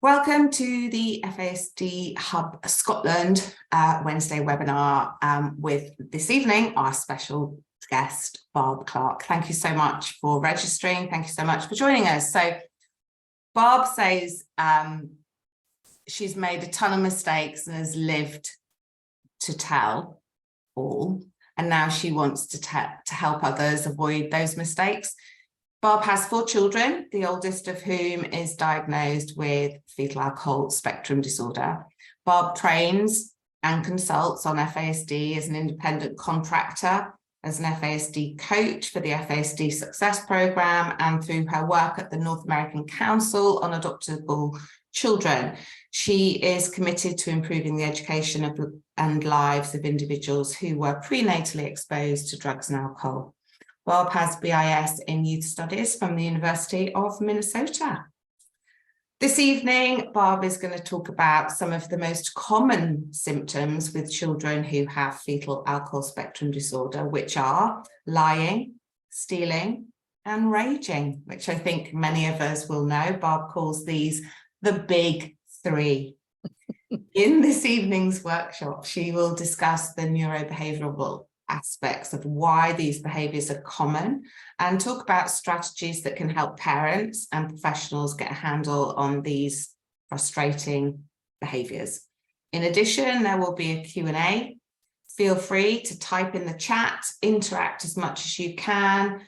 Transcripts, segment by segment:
Welcome to the FASD Hub Scotland Wednesday webinar with this evening our special guest, Barb Clark. Thank you so much for registering. Thank you so much for joining us. So Barb says she's made a ton of mistakes and has lived to tell all, and now she wants to help others avoid those mistakes. Barb has 4 children, the oldest of whom is diagnosed with fetal alcohol spectrum disorder. Barb trains and consults on FASD as an independent contractor, as an FASD coach for the FASD Success Programme, and through her work at the North American Council on Adoptable Children. She is committed to improving the education and lives of individuals who were prenatally exposed to drugs and alcohol. Barb has BIS in Youth Studies from the University of Minnesota. This evening, Barb is going to talk about some of the most common symptoms with children who have fetal alcohol spectrum disorder, which are lying, stealing, and raging, which I think many of us will know. Barb calls these the big 3. In this evening's workshop, she will discuss the neurobehavioral aspects of why these behaviors are common and talk about strategies that can help parents and professionals get a handle on these frustrating behaviors. In addition, there will be a Q&A. Feel free to type in the chat, interact as much as you can.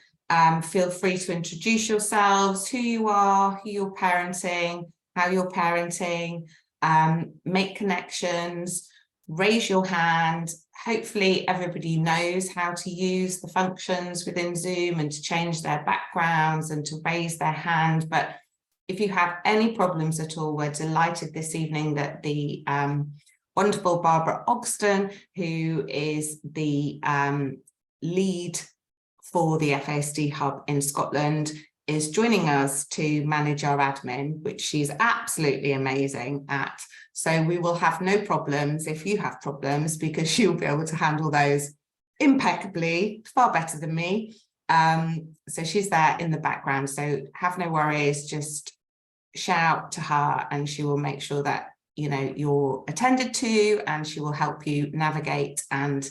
Feel free to introduce yourselves, who you are, who you're parenting, how you're parenting, make connections, raise your hand. Hopefully everybody knows how to use the functions within Zoom and to change their backgrounds and to raise their hand. But if you have any problems at all, we're delighted this evening that the wonderful Barbara Ogston, who is the lead for the FASD Hub in Scotland, is joining us to manage our admin, which she's absolutely amazing at. So we will have no problems if you have problems, because she'll be able to handle those impeccably, far better than me. So she's there in the background. So have no worries, just shout to her and she will make sure that you're attended to, and she will help you navigate and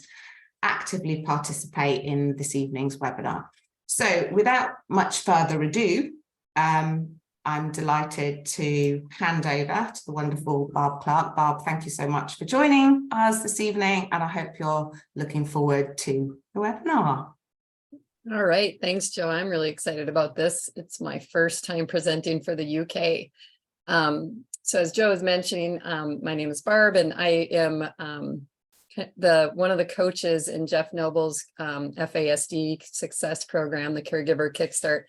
actively participate in this evening's webinar. So without much further ado, I'm delighted to hand over to the wonderful Barb Clark. Barb, thank you so much for joining us this evening, and I hope you're looking forward to the webinar. All right, thanks, Joe. I'm really excited about this. It's my first time presenting for the UK. So as Joe was mentioning, my name is Barb, and I am one of the coaches in Jeff Noble's FASD Success Program, the Caregiver Kickstart.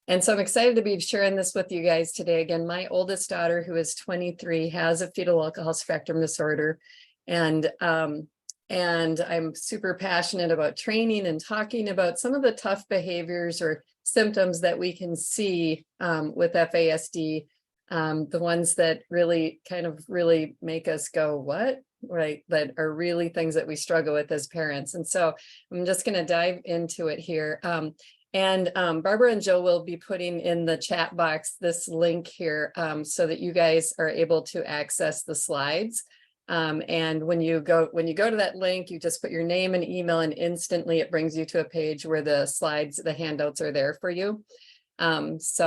And so I'm excited to be sharing this with you guys today. Again, my oldest daughter, who is 23, has a fetal alcohol spectrum disorder. And I'm super passionate about training and talking about some of the tough behaviors or symptoms that we can see with FASD, the ones that really make us go, what? Right, that are really things that we struggle with as parents. And so I'm just going to dive into it here. Barbara and Joe will be putting in the chat box this link here so that you guys are able to access the slides. And when you go to that link, you just put your name and email, and instantly it brings you to a page where the slides, the handouts are there for you. That's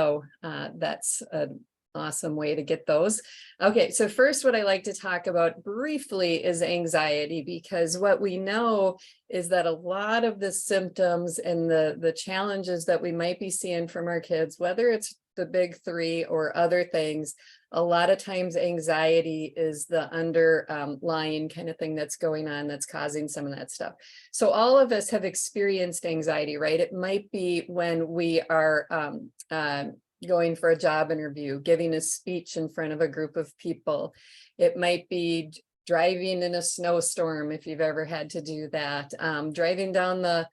an awesome way to get those. Okay, so first, what I like to talk about briefly is anxiety, because what we know is that a lot of the symptoms and the challenges that we might be seeing from our kids, whether it's the big 3 or other things, a lot of times anxiety is the underlying kind of thing that's going on that's causing some of that stuff. So all of us have experienced anxiety, right? It might be when we are going for a job interview, giving a speech in front of a group of people. It might be driving in a snowstorm, if you've ever had to do that, driving down the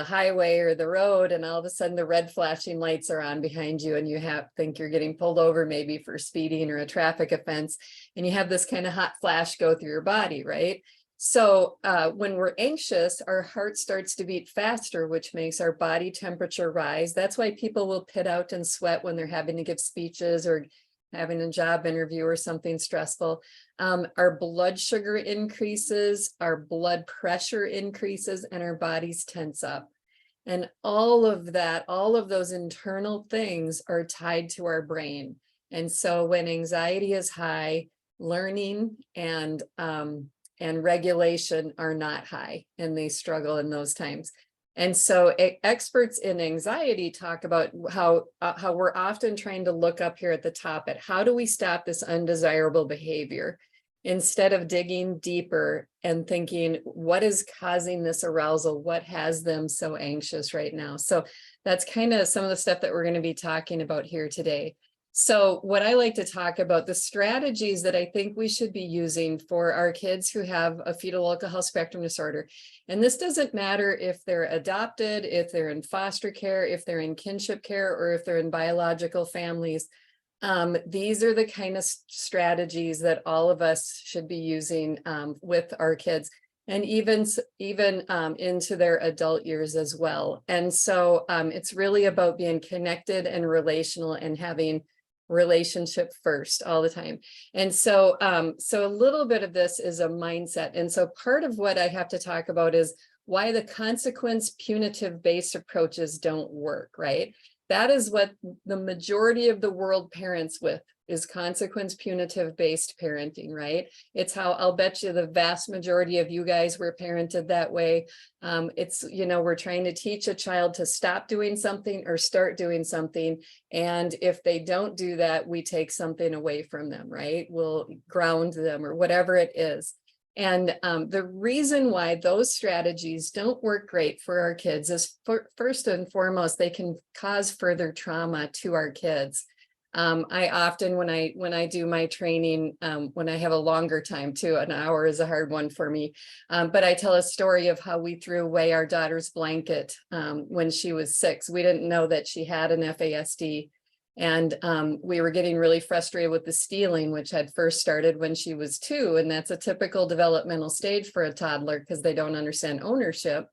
highway or the road, and all of a sudden the red flashing lights are on behind you, and you think you're getting pulled over maybe for speeding or a traffic offense, and you have this kind of hot flash go through your body, right? So when we're anxious, our heart starts to beat faster, which makes our body temperature rise. That's why people will pit out and sweat when they're having to give speeches or having a job interview or something stressful. Our blood sugar increases, our blood pressure increases, and our bodies tense up. And all of that, all of those internal things are tied to our brain. And so when anxiety is high, learning and regulation are not high, and they struggle in those times. And so experts in anxiety talk about how we're often trying to look up here at the top at how do we stop this undesirable behavior, instead of digging deeper and thinking, what is causing this arousal? What has them so anxious right now? So that's kind of some of the stuff that we're going to be talking about here today. So what I like to talk about, the strategies that I think we should be using for our kids who have a fetal alcohol spectrum disorder. And this doesn't matter if they're adopted, if they're in foster care, if they're in kinship care, or if they're in biological families. These are the kind of strategies that all of us should be using with our kids, and even into their adult years as well. And so it's really about being connected and relational and having relationship first all the time. And so so a little bit of this is a mindset. And so part of what I have to talk about is why the consequence punitive based approaches don't work, right? That is what the majority of the world parents with, is consequence punitive based parenting, right? It's how I'll bet you the vast majority of you guys were parented that way. It's, you know, we're trying to teach a child to stop doing something or start doing something. And if they don't do that, we take something away from them, right? We'll ground them or whatever it is. And the reason why those strategies don't work great for our kids is first and foremost, they can cause further trauma to our kids. I often, when I do my training, when I have a longer time too, an hour is a hard one for me, but I tell a story of how we threw away our daughter's blanket when she was 6. We didn't know that she had an FASD. And we were getting really frustrated with the stealing, which had first started when she was 2. And that's a typical developmental stage for a toddler because they don't understand ownership.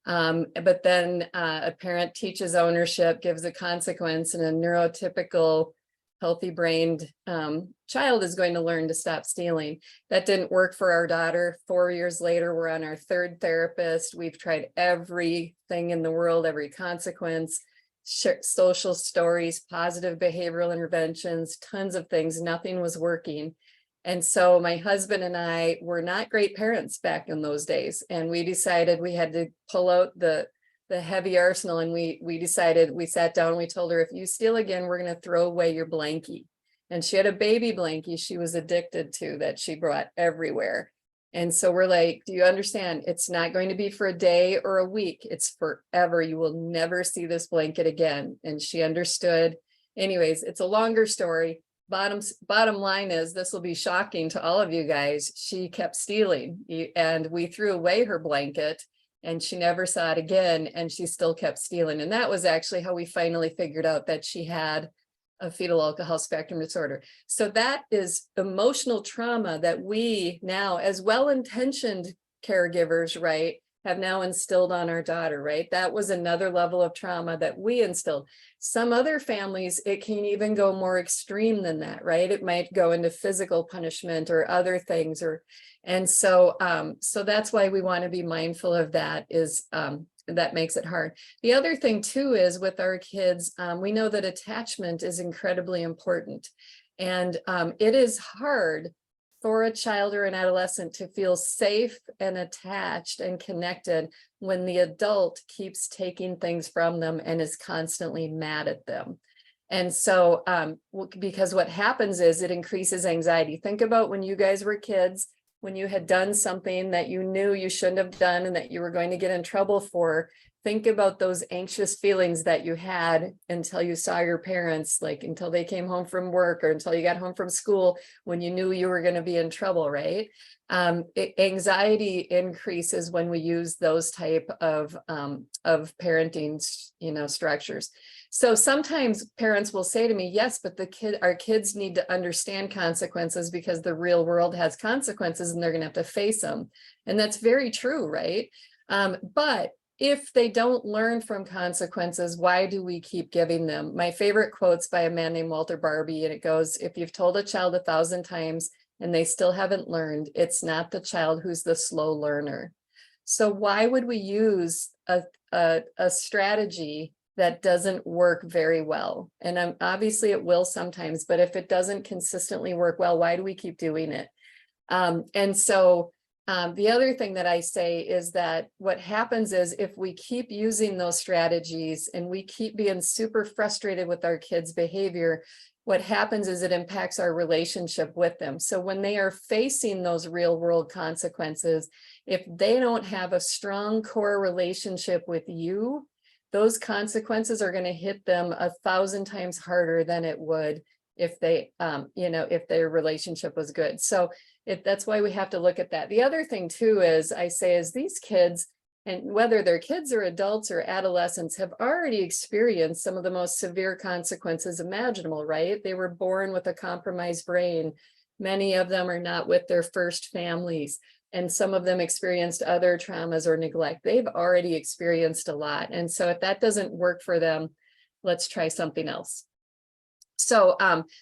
But then a parent teaches ownership, gives a consequence, and a neurotypical healthy-brained child is going to learn to stop stealing. That didn't work for our daughter. 4 years later, we're on our 3rd therapist. We've tried everything in the world, every consequence, social stories, positive behavioral interventions, tons of things. Nothing was working. And so my husband and I were not great parents back in those days. And we decided we had to pull out the heavy arsenal. And we decided, we sat down and we told her, if you steal again, we're going to throw away your blankie. And she had a baby blankie she was addicted to that she brought everywhere. And so we're like, do you understand? It's not going to be for a day or a week. It's forever. You will never see this blanket again. And she understood. Anyways, it's a longer story. Bottom line is, this will be shocking to all of you guys. She kept stealing, and we threw away her blanket and she never saw it again. And she still kept stealing. And that was actually how we finally figured out that she had a fetal alcohol spectrum disorder. So that is emotional trauma that we now, as well-intentioned caregivers, right, have now instilled on our daughter, right? That was another level of trauma that we instilled. Some other families, it can even go more extreme than that, right? It might go into physical punishment or other things, and so that's why we want to be mindful of that, is that makes it hard. The other thing too is with our kids, we know that attachment is incredibly important, and it is hard for a child or an adolescent to feel safe and attached and connected when the adult keeps taking things from them and is constantly mad at them. And so because what happens is it increases anxiety. Think about when you guys were kids, when you had done something that you knew you shouldn't have done and that you were going to get in trouble for. Think about those anxious feelings that you had until you saw your parents, like until they came home from work or until you got home from school, when you knew you were going to be in trouble, right? Anxiety increases when we use those type of parenting, structures. So sometimes parents will say to me, yes, but our kids need to understand consequences because the real world has consequences and they're going to have to face them. And that's very true, right? But if they don't learn from consequences, why do we keep giving them? My favorite quote's by a man named Walter Barbie, and it goes, if you've told a child 1,000 times and they still haven't learned, it's not the child who's the slow learner. So why would we use a strategy that doesn't work very well? And obviously it will sometimes, but if it doesn't consistently work well, why do we keep doing it? The other thing that I say is that what happens is if we keep using those strategies and we keep being super frustrated with our kids' behavior, what happens is it impacts our relationship with them. So when they are facing those real world consequences, if they don't have a strong core relationship with you, those consequences are going to hit them 1,000 times harder than it would if they, if their relationship was good. So that's why we have to look at that. The other thing too is I say is these kids, and whether they're kids or adults or adolescents, have already experienced some of the most severe consequences imaginable, right? They were born with a compromised brain. Many of them are not with their first families, and some of them experienced other traumas or neglect. They've already experienced a lot. And so if that doesn't work for them, let's try something else. So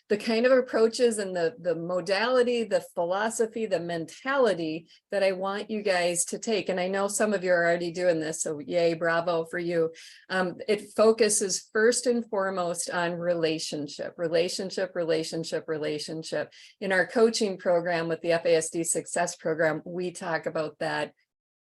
the kind of approaches and the modality, the philosophy, the mentality that I want you guys to take, and I know some of you are already doing this, so yay, bravo for you. It focuses first and foremost on relationship. In our coaching program with the FASD Success Program, we talk about that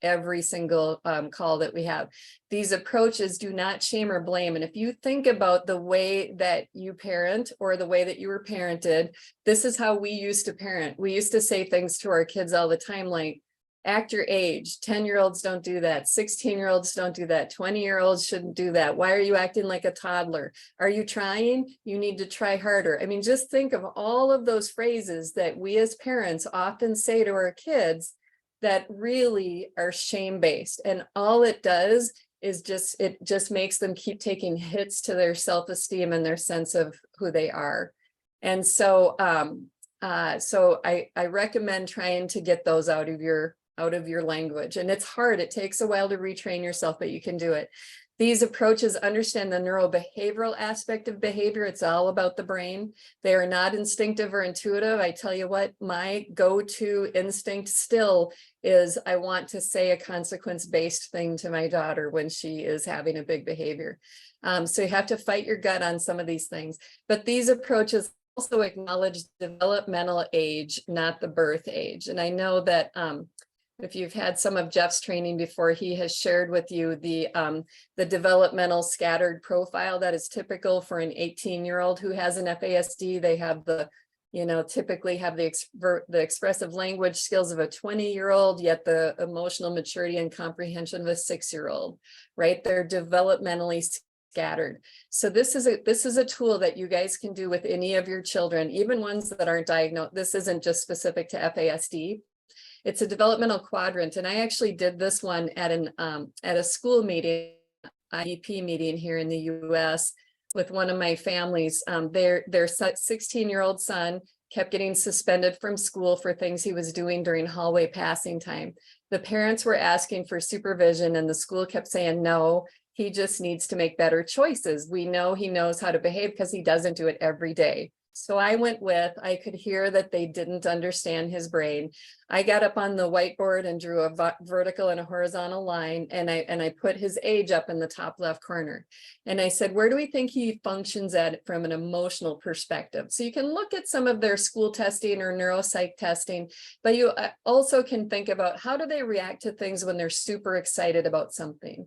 every single call that we have. These approaches do not shame or blame. And if you think about the way that you parent or the way that you were parented, this is how we used to parent. We used to say things to our kids all the time, like, act your age. 10-year-olds don't do that. 16-year-olds don't do that. 20-year-olds shouldn't do that. Why are you acting like a toddler? Are you trying? You need to try harder. I mean, just think of all of those phrases that we as parents often say to our kids that really are shame-based, and all it does is it just makes them keep taking hits to their self-esteem and their sense of who they are. And so I recommend trying to get those out of your language. And it's hard, it takes a while to retrain yourself, but you can do it. These approaches understand the neurobehavioral aspect of behavior. It's all about the brain. They are not instinctive or intuitive. I tell you what, my go-to instinct still is I want to say a consequence-based thing to my daughter when she is having a big behavior. So you have to fight your gut on some of these things. But these approaches also acknowledge developmental age, not the birth age. And I know that if you've had some of Jeff's training before, he has shared with you the developmental scattered profile that is typical for an 18-year-old who has an FASD. They have typically have the expressive language skills of a 20-year-old, yet the emotional maturity and comprehension of a 6-year-old, right? They're developmentally scattered. So this is a tool that you guys can do with any of your children, even ones that aren't diagnosed. This isn't just specific to FASD. It's a developmental quadrant, and I actually did this one at a school meeting, IEP meeting here in the U.S. with one of my families. Their 16-year-old son kept getting suspended from school for things he was doing during hallway passing time. The parents were asking for supervision, and the school kept saying, no, he just needs to make better choices. We know he knows how to behave because he doesn't do it every day. So I could hear that they didn't understand his brain. I got up on the whiteboard and drew a vertical and a horizontal line, and I put his age up in the top left corner. And I said, where do we think he functions at from an emotional perspective? So you can look at some of their school testing or neuropsych testing, but you also can think about how do they react to things when they're super excited about something?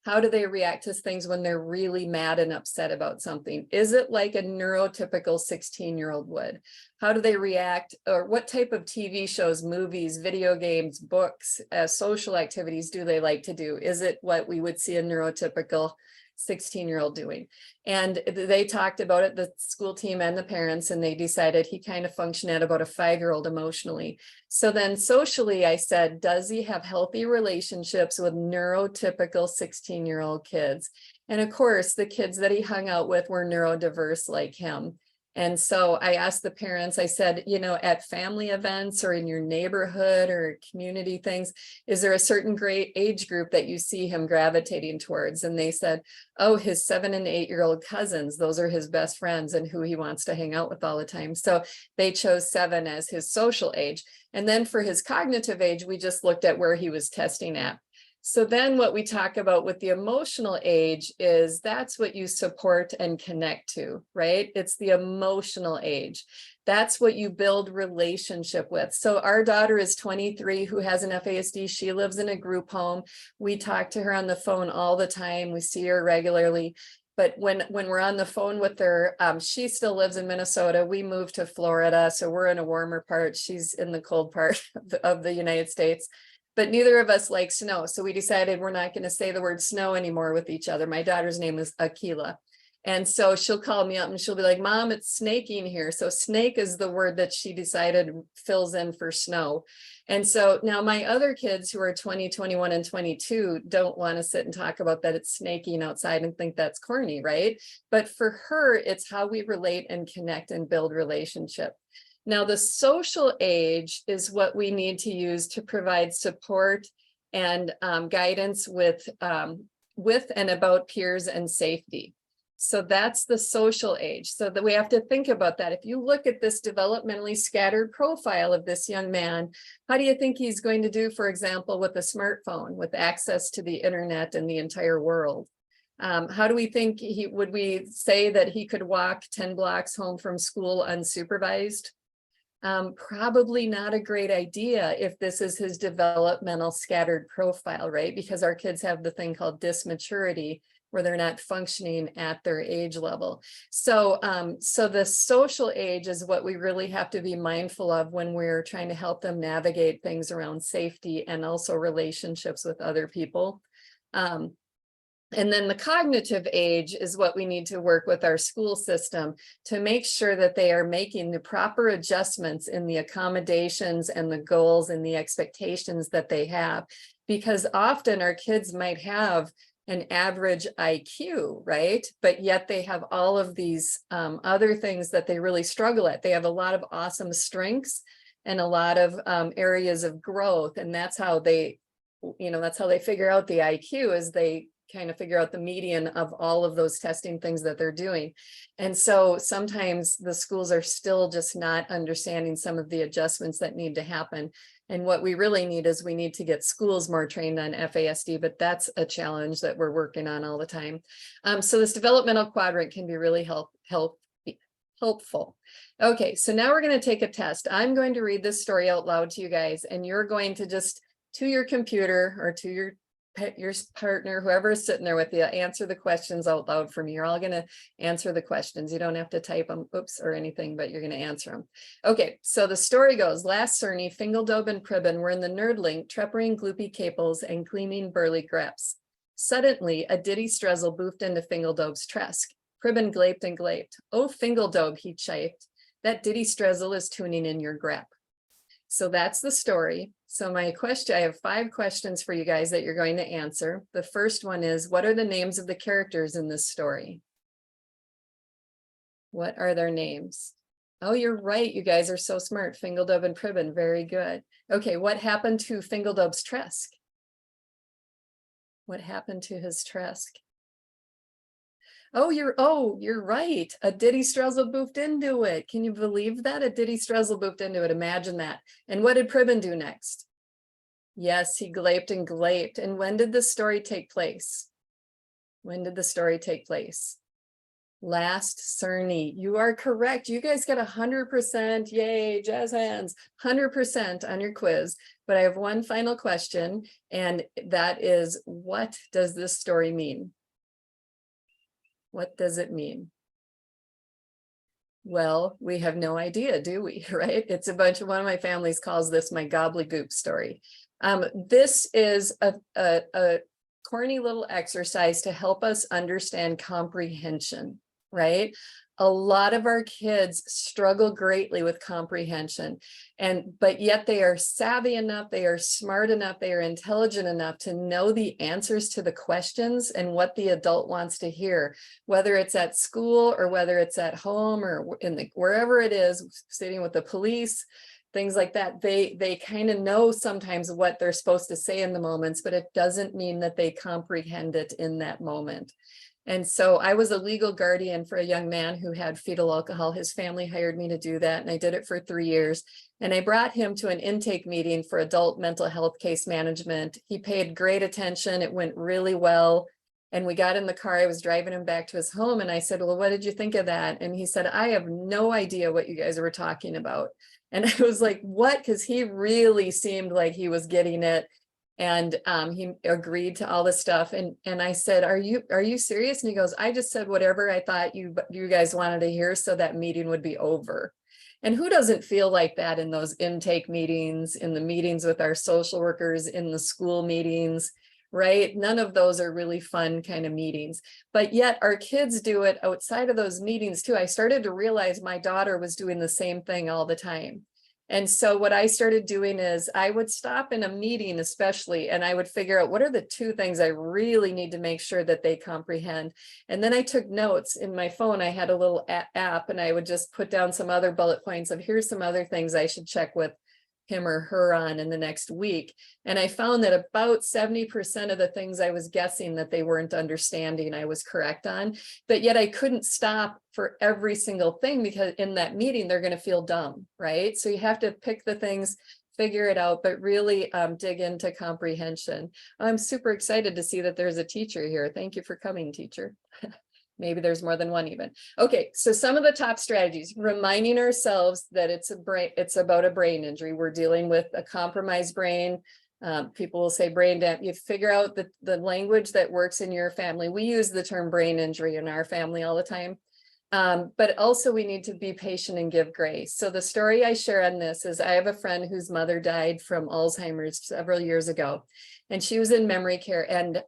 How do they react to things when they're really mad and upset about something? Is it like a neurotypical 16-year-old would? How do they react, or what type of TV shows, movies, video games, books, social activities do they like to do? Is it what we would see a neurotypical 16-year-old doing? And they talked about it, the school team and the parents, and they decided he kind of functioned at about a 5-year-old emotionally. So then socially, I said, does he have healthy relationships with neurotypical 16-year-old kids? And of course, the kids that he hung out with were neurodiverse like him. And so I asked the parents, I said, you know, at family events or in your neighborhood or community things, is there a certain great age group that you see him gravitating towards? And they said, oh, his 7 and 8-year-old cousins, those are his best friends and who he wants to hang out with all the time. So they chose 7 as his social age. And then for his cognitive age, we just looked at where he was testing at. So then what we talk about with the emotional age is that's what you support and connect to, right? It's the emotional age. That's what you build relationship with. So our daughter is 23 who has an FASD. She lives in a group home. We talk to her on the phone all the time. We see her regularly. But when we're on the phone with her, she still lives in Minnesota. We moved to Florida, so we're in a warmer part. She's in the cold part of the United States. But neither of us like snow. So we decided we're not going to say the word snow anymore with each other. My daughter's name is Akila. And so she'll call me up and she'll be like, Mom, it's snaking here. So snake is the word that she decided fills in for snow. And so now my other kids who are 20, 21, and 22 don't want to sit and talk about that it's snaking outside and think that's corny, right? But for her, it's how we relate and connect and build relationship. Now, the social age is what we need to use to provide support and guidance with and about peers and safety. So that's the social age. So that we have to think about that. If you look at this developmentally scattered profile of this young man, how do you think he's going to do, for example, with a smartphone, with access to the internet and the entire world? How do we think would we say that he could walk 10 blocks home from school unsupervised? Probably not a great idea if this is his developmental scattered profile, right? Because our kids have the thing called dysmaturity, where they're not functioning at their age level. So, so the social age is what we really have to be mindful of when we're trying to help them navigate things around safety and also relationships with other people. And then the cognitive age is what we need to work with our school system to make sure that they are making the proper adjustments in the accommodations and the goals and the expectations that they have. Because often our kids might have an average IQ, right? But yet they have all of these other things that they really struggle at. They have a lot of awesome strengths and a lot of areas of growth. And that's how they, that's how they figure out the IQ, is they kind of figure out the median of all of those testing things that they're doing. And so sometimes the schools are still just not understanding some of the adjustments that need to happen. And what we really need is we need to get schools more trained on FASD, but that's a challenge that we're working on all the time. So this developmental quadrant can be really helpful. Okay, so now we're going to take a test. I'm going to read this story out loud to you guys, and you're going to just, to your computer or to your partner, whoever is sitting there with you, answer the questions out loud for me. You're all going to answer the questions. You don't have to type them, or anything, but you're going to answer them. Okay, so the story goes, last Cerny, Fingeldobe and Pribben were in the nerdlink, treppering gloopy caples and gleaming burly greps. Suddenly, a ditty strezzle boofed into Fingeldobe's tresk. Pribben glaped and glaped. Oh, Fingeldobe, he chafed. That ditty strezzle is tuning in your grep. So that's the story. So my question, I have 5 questions for you guys that you're going to answer. The first one is, what are the names of the characters in this story? What are their names? Oh, you're right. You guys are so smart. Fingeldobe and Pribben. Very good. Okay, what happened to Fingeldobe's tresk? What happened to his tresk? Oh, you're right. A ditty strezzle boofed into it. Can you believe that? A ditty strezzle boofed into it. Imagine that. And what did Pribben do next? Yes, he glaped and glaped. And when did the story take place? When did the story take place? Last Cerny. You are correct. You guys got 100%. Yay, jazz hands. 100% on your quiz. But I have one final question, and that is, what does this story mean? What does it mean? Well, we have no idea, do we? Right? It's a bunch of, one of my families calls this my gobbledygook story. This is a corny little exercise to help us understand comprehension. right? A lot of our kids struggle greatly with comprehension, but yet they are savvy enough, they are smart enough, they are intelligent enough to know the answers to the questions and what the adult wants to hear, whether it's at school or whether it's at home or wherever it is, sitting with the police, things like that. They kind of know sometimes what they're supposed to say in the moments, but it doesn't mean that they comprehend it in that moment. And so I was a legal guardian for a young man who had fetal alcohol. His family hired me to do that, and I did it for 3 years. And I brought him to an intake meeting for adult mental health case management. He paid great attention. It went really well. And we got in the car. I was driving him back to his home, and I said, well, what did you think of that? And he said, I have no idea what you guys were talking about. And I was like, what? Because he really seemed like he was getting it. And he agreed to all this stuff. And I said, are you serious? And he goes, I just said whatever I thought you guys wanted to hear so that meeting would be over. And who doesn't feel like that in those intake meetings, in the meetings with our social workers, in the school meetings, right? None of those are really fun kind of meetings, but yet our kids do it outside of those meetings too. I started to realize my daughter was doing the same thing all the time. And so what I started doing is I would stop in a meeting especially, and I would figure out what are the 2 things I really need to make sure that they comprehend. And then I took notes in my phone. I had a little app, and I would just put down some other bullet points of here's some other things I should check with him or her on in the next week. And I found that about 70% of the things I was guessing that they weren't understanding, I was correct on, but yet I couldn't stop for every single thing because in that meeting, they're going to feel dumb, right? So you have to pick the things, figure it out, but really dig into comprehension. I'm super excited to see that there's a teacher here. Thank you for coming, teacher. Maybe there's more than one even. Okay, so some of the top strategies, reminding ourselves that it's about a brain injury. We're dealing with a compromised brain. People will say brain damage. You figure out the language that works in your family. We use the term brain injury in our family all the time. But also we need to be patient and give grace. So the story I share on this is I have a friend whose mother died from Alzheimer's several years ago, and she was in memory care, and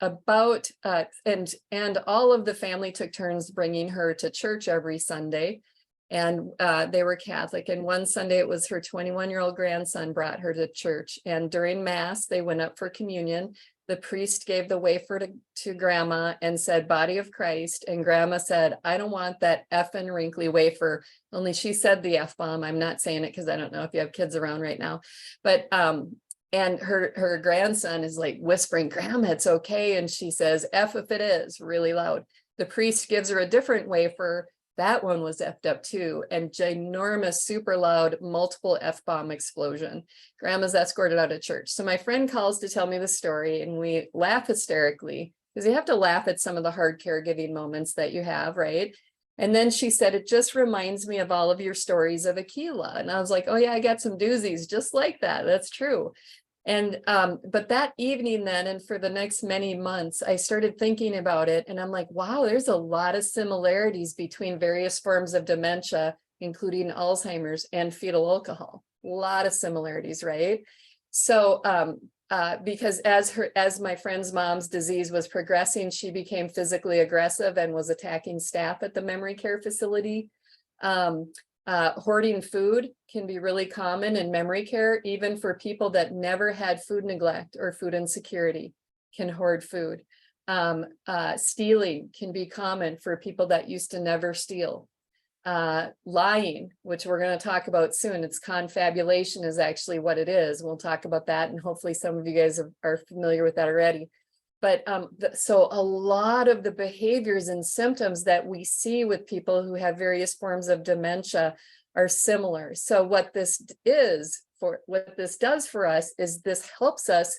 and all of the family took turns bringing her to church every Sunday, and they were Catholic. And one Sunday it was her 21-year-old grandson brought her to church, and during Mass they went up for communion. The priest gave the wafer to grandma and said, body of Christ. And grandma said, I don't want that effing wrinkly wafer. Only she said the F-bomb. I'm not saying it because I don't know if you have kids around right now. But, and her grandson is like whispering, grandma, it's okay. And she says, F if it is, really loud. The priest gives her a different wafer. That one was effed up too, and ginormous, super loud, multiple F-bomb explosion. Grandma's escorted out of church. So my friend calls to tell me the story, and we laugh hysterically because you have to laugh at some of the hard caregiving moments that you have, right? And then she said, it just reminds me of all of your stories of Aquila. And I was like, oh yeah, I got some doozies just like that. That's true. And but that evening then, and for the next many months, I started thinking about it, and I'm like, wow, there's a lot of similarities between various forms of dementia, including Alzheimer's and fetal alcohol. A lot of similarities, right? So because as my friend's mom's disease was progressing, she became physically aggressive and was attacking staff at the memory care facility. Hoarding food can be really common in memory care, even for people that never had food neglect or food insecurity can hoard food. Stealing can be common for people that used to never steal. Lying, which we're going to talk about soon, it's confabulation is actually what it is. We'll talk about that, and hopefully some of you guys are familiar with that already. But so a lot of the behaviors and symptoms that we see with people who have various forms of dementia are similar. So what this does for us is this helps us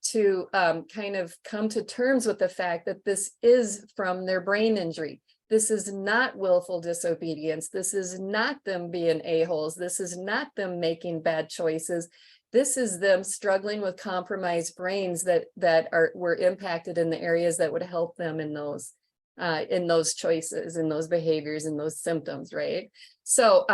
to kind of come to terms with the fact that this is from their brain injury. This is not willful disobedience. This is not them being a-holes. This is not them making bad choices. This is them struggling with compromised brains that were impacted in the areas that would help them in those choices, in those behaviors, in those symptoms, right? So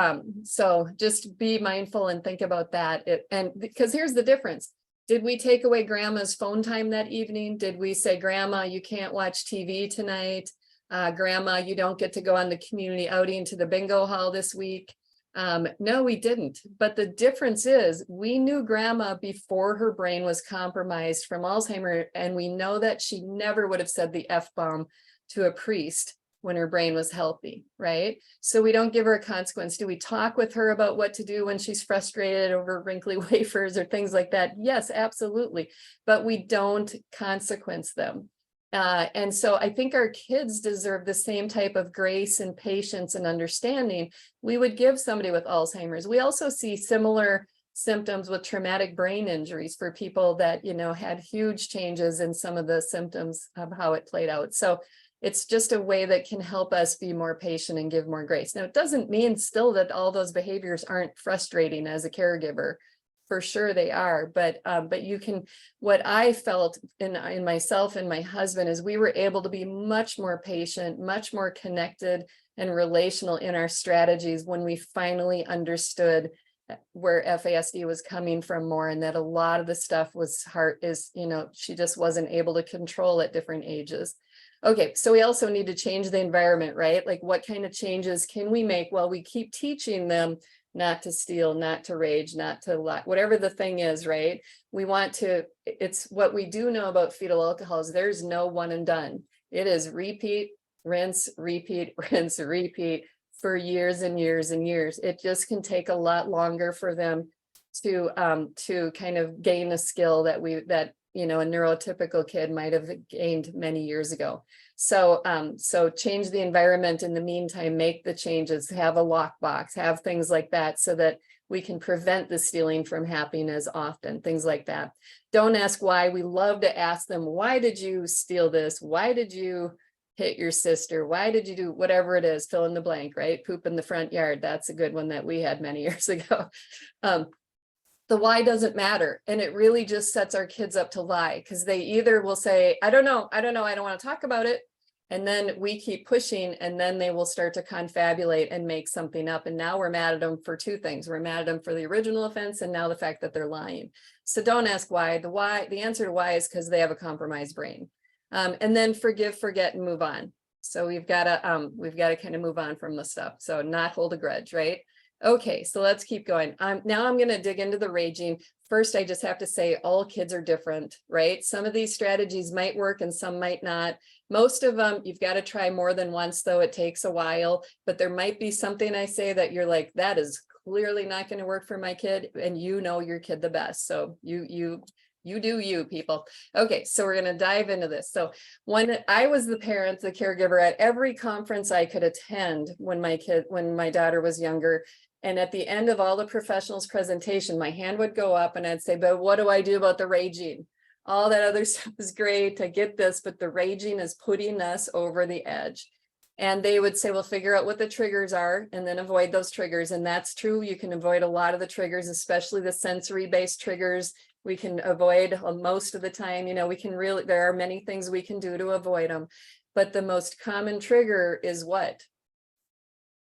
just be mindful and think about that. And because here's the difference. Did we take away grandma's phone time that evening? Did we say, grandma, you can't watch TV tonight? Grandma, you don't get to go on the community outing to the bingo hall this week. No, we didn't. But the difference is we knew grandma before her brain was compromised from Alzheimer. And we know that she never would have said the F-bomb to a priest when her brain was healthy, right? So we don't give her a consequence. Do we talk with her about what to do when she's frustrated over wrinkly wafers or things like that? Yes, absolutely. But we don't consequence them. And so I think our kids deserve the same type of grace and patience and understanding we would give somebody with Alzheimer's. We also see similar symptoms with traumatic brain injuries for people that, you know, had huge changes in some of the symptoms of how it played out. So it's just a way that can help us be more patient and give more grace. Now, it doesn't mean still that all those behaviors aren't frustrating as a caregiver. For sure they are, but you can, what I felt in myself and my husband is we were able to be much more patient, much more connected and relational in our strategies when we finally understood where FASD was coming from more, and that a lot of the stuff was you know, she just wasn't able to control at different ages. Okay, so we also need to change the environment, right? Like what kind of changes can we make? Well, we keep teaching them not to steal, not to rage, not to lie, whatever the thing is, right? We want to, it's what we do know about fetal alcohol is there's no one and done. It is repeat, rinse, repeat, rinse, repeat for years and years and years. It just can take a lot longer for them to kind of gain a skill that you know, a neurotypical kid might have gained many years ago. So, so change the environment in the meantime, make the changes, have a lockbox, have things like that so that we can prevent the stealing from happening as often, things like that. Don't ask why. We love to ask them, why did you steal this? Why did you hit your sister? Why did you do whatever it is, fill in the blank, right? Poop in the front yard. That's a good one that we had many years ago. The why doesn't matter. And it really just sets our kids up to lie because they either will say, I don't know, I don't want to talk about it. And then we keep pushing and then they will start to confabulate and make something up. And now we're mad at them for two things. We're mad at them for the original offense and now the fact that they're lying. So don't ask why. The answer to why is because they have a compromised brain. And then forgive, forget, and move on. So we've got to kind of move on from the stuff. So not hold a grudge, right? Okay, so let's keep going. Now I'm going to dig into the raging. First, I just have to say all kids are different, right? Some of these strategies might work and some might not. Most of them, you've got to try more than once, though it takes a while, but there might be something I say that you're like, that is clearly not going to work for my kid. And you know your kid the best. So you do you, people. Okay, so we're going to dive into this. So when I was the parent, the caregiver at every conference I could attend when my daughter was younger, and at the end of all the professionals' presentation, my hand would go up and I'd say, but what do I do about the raging? All that other stuff is great. I get this, but the raging is putting us over the edge. And they would say, well, figure out what the triggers are and then avoid those triggers. And that's true. You can avoid a lot of the triggers, especially the sensory-based triggers. We can avoid most of the time, you know, there are many things we can do to avoid them. But the most common trigger is what?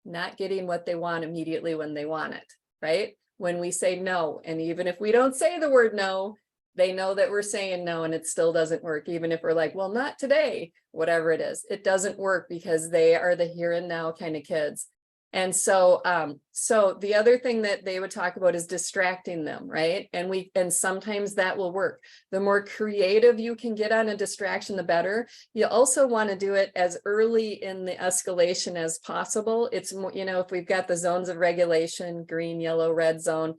Not getting what they want immediately when they want it, right? When we say no, and even if we don't say the word no, they know that we're saying no and it still doesn't work. Even if we're like, well, not today, whatever it is, it doesn't work because they are the here and now kind of kids. And so, so the other thing that they would talk about is distracting them, right? And sometimes that will work. The more creative you can get on a distraction, the better. You also want to do it as early in the escalation as possible. It's more, you know, if we've got the zones of regulation, green, yellow, red zone,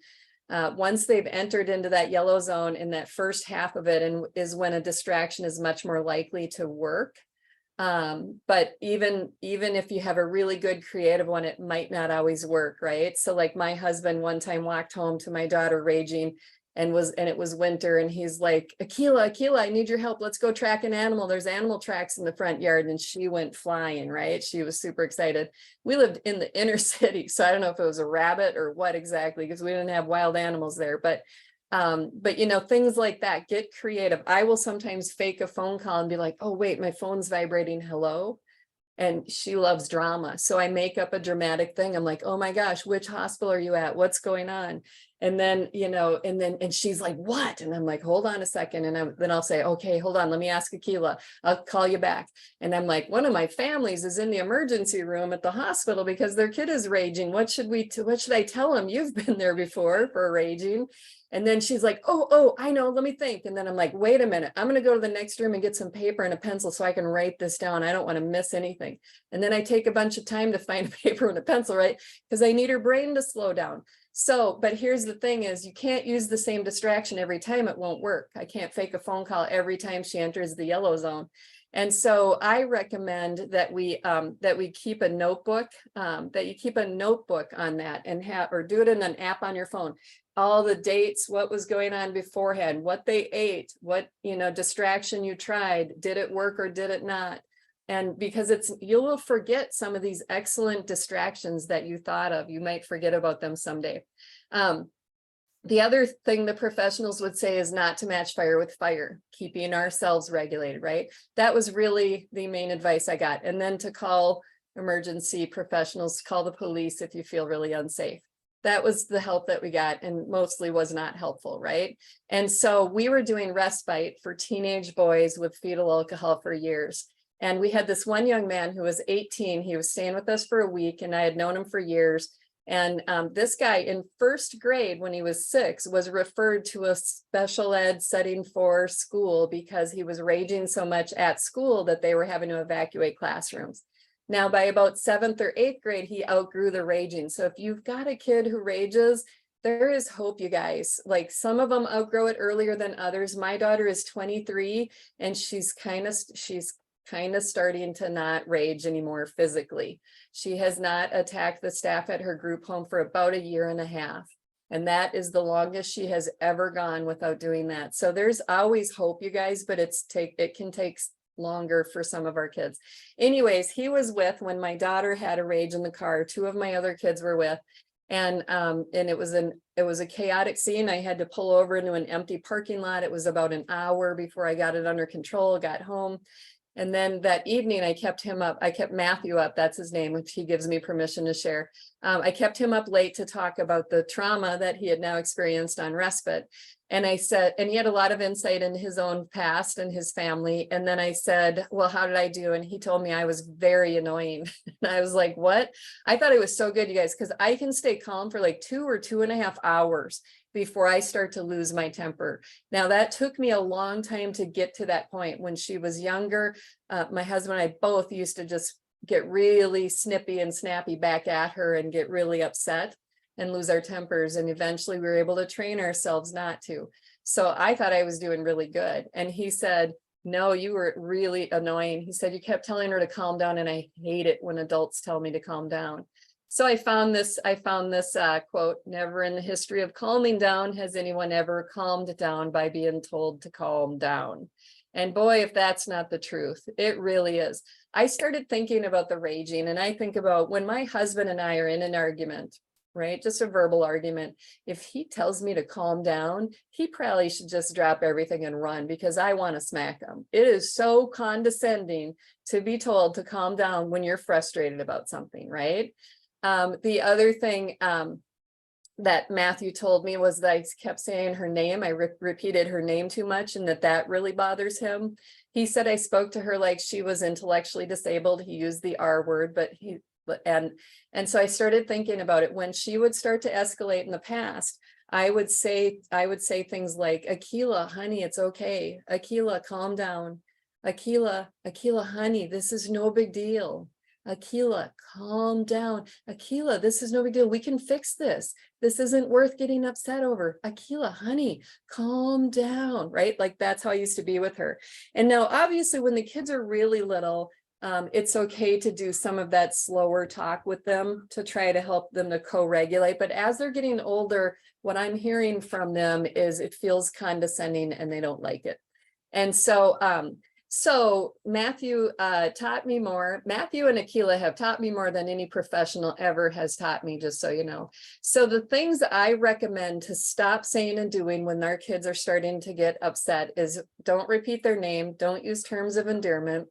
once they've entered into that yellow zone in that first half of it, and is when a distraction is much more likely to work. But even if you have a really good creative one, it might not always work, right? So like my husband one time walked home to my daughter raging and it was winter and he's like, Akila, I need your help. Let's go track an animal. There's animal tracks in the front yard. And she went flying, right? She was super excited. We lived in the inner city, so I don't know if it was a rabbit or what exactly, because we didn't have wild animals there, but you know, things like that, get creative. I will sometimes fake a phone call and be like, oh, wait, my phone's vibrating. Hello. And she loves drama. So I make up a dramatic thing. I'm like, oh my gosh, which hospital are you at? What's going on? And then, and she's like, what? And I'm like, hold on a second. And then I'll say, okay, hold on. Let me ask Akila. I'll call you back. And I'm like, one of my families is in the emergency room at the hospital because their kid is raging. What should I tell them? You've been there before for raging. And then she's like, oh, I know, let me think. And then I'm like, wait a minute, I'm going to go to the next room and get some paper and a pencil so I can write this down. I don't want to miss anything. And then I take a bunch of time to find paper and a pencil, right? Because I need her brain to slow down. So, but here's the thing is you can't use the same distraction every time. It won't work. I can't fake a phone call every time she enters the yellow zone. And so I recommend that we keep a notebook, that you keep a notebook on that and or do it in an app on your phone. All the dates, what was going on beforehand, what they ate, what, distraction you tried, did it work or did it not? And because you will forget some of these excellent distractions that you thought of, you might forget about them someday. The other thing the professionals would say is not to match fire with fire, keeping ourselves regulated, right? That was really the main advice I got. And then to call emergency professionals, call the police if you feel really unsafe. That was the help that we got and mostly was not helpful, right? And so we were doing respite for teenage boys with fetal alcohol for years. And we had this one young man who was 18. He was staying with us for a week and I had known him for years. And this guy in first grade, when he was 6, was referred to a special ed setting for school because he was raging so much at school that they were having to evacuate classrooms. Now, by about 7th or 8th grade, he outgrew the raging. So if you've got a kid who rages, there is hope, you guys. Like some of them outgrow it earlier than others. My daughter is 23 and she's kind of starting to not rage anymore physically. She has not attacked the staff at her group home for about 1.5 years. And that is the longest she has ever gone without doing that. So there's always hope, you guys, but it can take longer for some of our kids. Anyways, he was with when my daughter had a rage in the car. 2 of my other kids were with. And it was a chaotic scene. I had to pull over into an empty parking lot. It was about an hour before I got it under control, got home. And then that evening I kept Matthew up, that's his name, which he gives me permission to share. I kept him up late to talk about the trauma that he had now experienced on respite. And I said, and he had a lot of insight into his own past and his family. And then I said, well, how did I do? And he told me I was very annoying. And I was like, what? I thought it was so good, you guys, because I can stay calm for like 2 or 2.5 hours before I start to lose my temper. Now that took me a long time to get to that point. When she was younger, my husband and I both used to just get really snippy and snappy back at her and get really upset and lose our tempers. And eventually we were able to train ourselves not to. So I thought I was doing really good. And he said, no, you were really annoying. He said, you kept telling her to calm down. And I hate it when adults tell me to calm down. So I found this quote, never in the history of calming down has anyone ever calmed down by being told to calm down. And boy, if that's not the truth, it really is. I started thinking about the raging, and I think about when my husband and I are in an argument, right? Just a verbal argument. If he tells me to calm down, he probably should just drop everything and run because I want to smack him. It is so condescending to be told to calm down when you're frustrated about something, right? The other thing that Matthew told me was that I kept saying her name. I repeated her name too much, and that really bothers him. He said I spoke to her like she was intellectually disabled. He used the R word, and so I started thinking about it. When she would start to escalate in the past, I would say things like, Akila, honey, it's okay. Akila, calm down. Akila, honey, this is no big deal. Akila, calm down. Akila, this is no big deal. We can fix this. This isn't worth getting upset over. Akila, honey, calm down, right? Like that's how I used to be with her. And now, obviously, when the kids are really little, it's okay to do some of that slower talk with them to try to help them to co-regulate. But as they're getting older, what I'm hearing from them is it feels condescending and they don't like it. And so, Matthew taught me more. Matthew and Akila have taught me more than any professional ever has taught me, just so you know. So the things that I recommend to stop saying and doing when our kids are starting to get upset is don't repeat their name, don't use terms of endearment.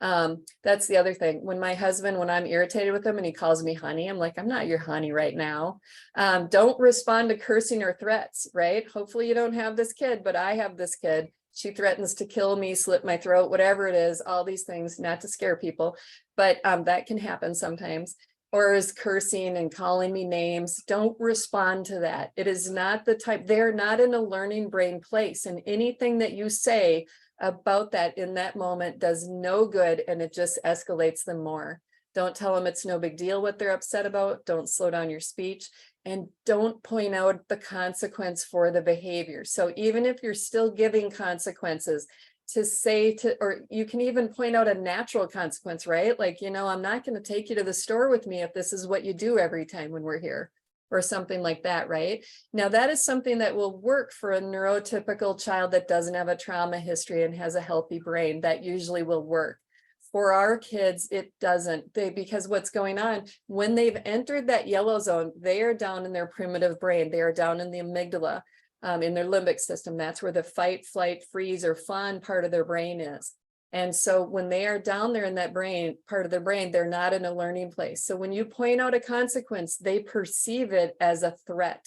That's the other thing. When I'm irritated with him and he calls me honey, I'm like, I'm not your honey right now. Don't respond to cursing or threats, right? Hopefully you don't have this kid, but I have this kid. She threatens to kill me, slit my throat, whatever it is, all these things, not to scare people, but that can happen sometimes. Or is cursing and calling me names. Don't respond to that. It is not the type, they're not in a learning brain place, and anything that you say about that in that moment does no good, and it just escalates them more. Don't tell them it's no big deal what they're upset about. Don't slow down your speech, and don't point out the consequence for the behavior. So even if you're still giving consequences, to say to, or you can even point out a natural consequence, right? Like, I'm not going to take you to the store with me if this is what you do every time when we're here, or something like that, right? Now, that is something that will work for a neurotypical child that doesn't have a trauma history and has a healthy brain. That usually will work. For our kids, it doesn't. Because what's going on, when they've entered that yellow zone, they are down in their primitive brain. They are down in the amygdala, in their limbic system. That's where the fight, flight, freeze, or fawn part of their brain is. And so when they are down there in that brain, part of their brain, they're not in a learning place. So when you point out a consequence, they perceive it as a threat.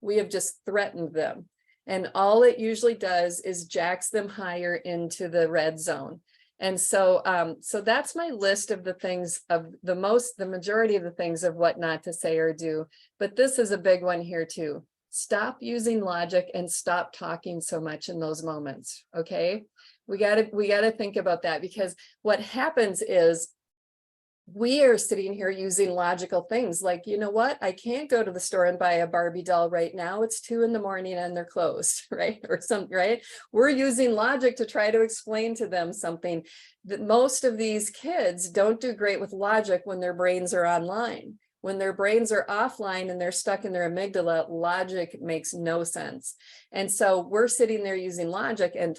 We have just threatened them. And all it usually does is jacks them higher into the red zone. And so, so that's my list of the things, of the majority of the things of what not to say or do. But this is a big one here too. Stop using logic and stop talking so much in those moments. Okay. We gotta think about that, because what happens is we are sitting here using logical things like, you know what, I can't go to the store and buy a Barbie doll right now. It's 2 a.m. and they're closed, right? Or something, right? We're using logic to try to explain to them something. That most of these kids don't do great with logic when their brains are online. When their brains are offline and they're stuck in their amygdala, logic makes no sense. And so we're sitting there using logic and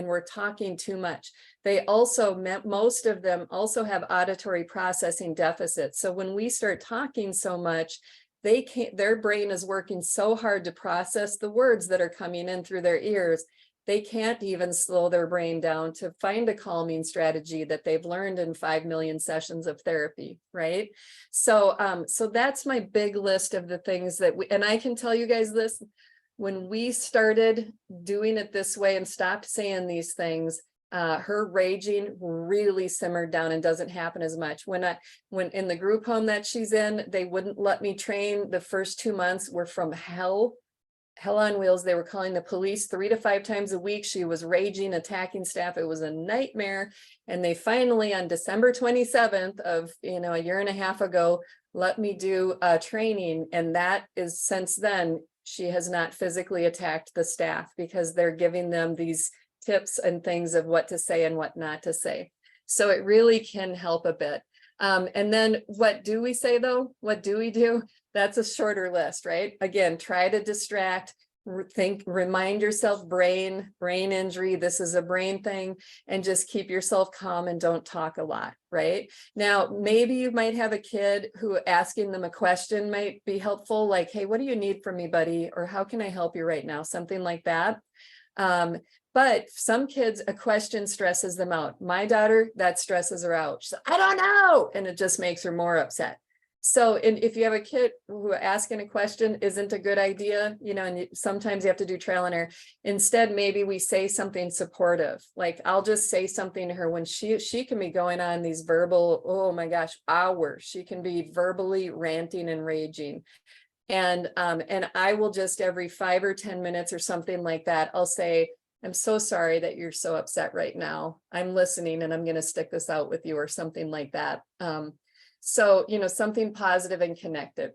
we're talking too much. They also, most of them also have auditory processing deficits. So when we start talking so much, their brain is working so hard to process the words that are coming in through their ears. They can't even slow their brain down to find a calming strategy that they've learned in 5 million sessions of therapy, right? So, so that's my big list of the things that and I can tell you guys this, when we started doing it this way and stopped saying these things, her raging really simmered down and doesn't happen as much. When in the group home that she's in, they wouldn't let me train. The first 2 months were from hell on wheels. They were calling the police 3 to 5 times a week. She was raging, attacking staff. It was a nightmare. And they finally, on December 27th of, a year and a half ago, let me do training. And that is, since then, she has not physically attacked the staff, because they're giving them these tips and things of what to say and what not to say. So it really can help a bit. And then what do we say though? What do we do? That's a shorter list, right? Again, try to distract, remind yourself brain injury. This is a brain thing, and just keep yourself calm and don't talk a lot, right? Now, maybe you might have a kid who asking them a question might be helpful. Like, hey, what do you need from me, buddy? Or how can I help you right now? Something like that. But some kids, a question stresses them out. My daughter, that stresses her out. She's like, I don't know. And it just makes her more upset. So if you have a kid who asking a question isn't a good idea, and sometimes you have to do trial and error. Instead, maybe we say something supportive. Like, I'll just say something to her when she can be going on these verbal, oh my gosh, hours. She can be verbally ranting and raging. And I will just every 5 or 10 minutes or something like that, I'll say, I'm so sorry that you're so upset right now. I'm listening and I'm going to stick this out with you, or something like that. So, something positive and connected.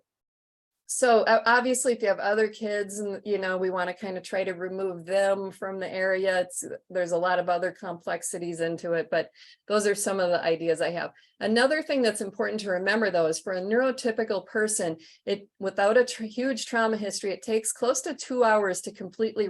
So obviously, if you have other kids and, we want to kind of try to remove them from the area, there's a lot of other complexities into it, but those are some of the ideas I have. Another thing that's important to remember, though, is for a neurotypical person, without a huge trauma history, it takes close to 2 hours to completely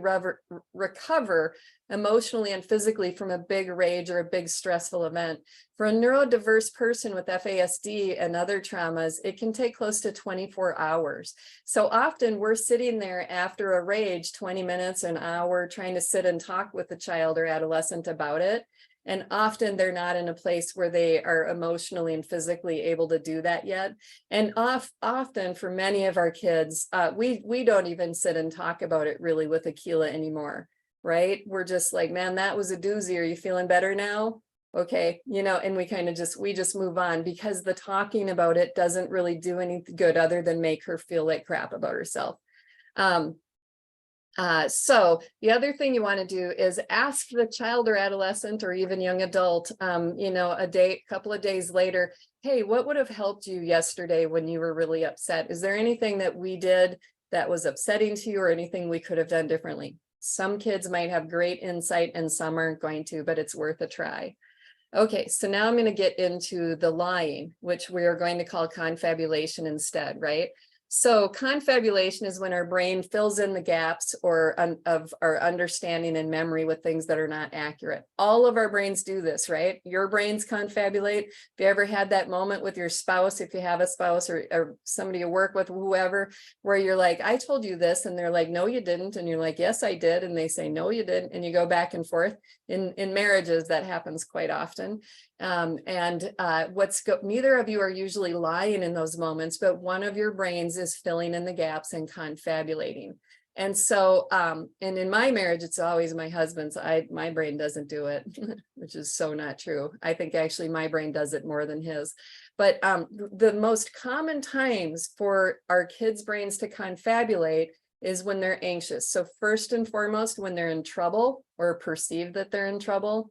recover emotionally and physically from a big rage or a big stressful event. For a neurodiverse person with FASD and other traumas, it can take close to 24 hours. So often we're sitting there after a rage, 20 minutes, an hour, trying to sit and talk with the child or adolescent about it. And often they're not in a place where they are emotionally and physically able to do that yet. And often for many of our kids, we don't even sit and talk about it really with Akila anymore, right? We're just like, man, that was a doozy. Are you feeling better now? Okay, you know, and we kind of just move on, because the talking about it doesn't really do any good other than make her feel like crap about herself. So the other thing you want to do is ask the child or adolescent or even young adult, you know, couple of days later, hey, what would have helped you yesterday when you were really upset? Is there anything that we did that was upsetting to you, or anything we could have done differently? Some kids might have great insight and some aren't going to, but it's worth a try. Okay, so now I'm going to get into the lying, which we are going to call confabulation instead, right? So confabulation is when our brain fills in the gaps of our understanding and memory with things that are not accurate. All of our brains do this, right? Your brains confabulate. If you ever had that moment with your spouse, if you have a spouse or somebody you work with, whoever, where you're like, I told you this, and they're like, no, you didn't. And you're like, yes, I did. And they say, no, you didn't. And you go back and forth. In marriages, that happens quite often. Neither of you are usually lying in those moments, but one of your brains is filling in the gaps and confabulating. And so, and in my marriage, it's always my husband's. My brain doesn't do it, which is so not true. I think actually my brain does it more than his. But the most common times for our kids' brains to confabulate is when they're anxious. So first and foremost, when they're in trouble or perceive that they're in trouble.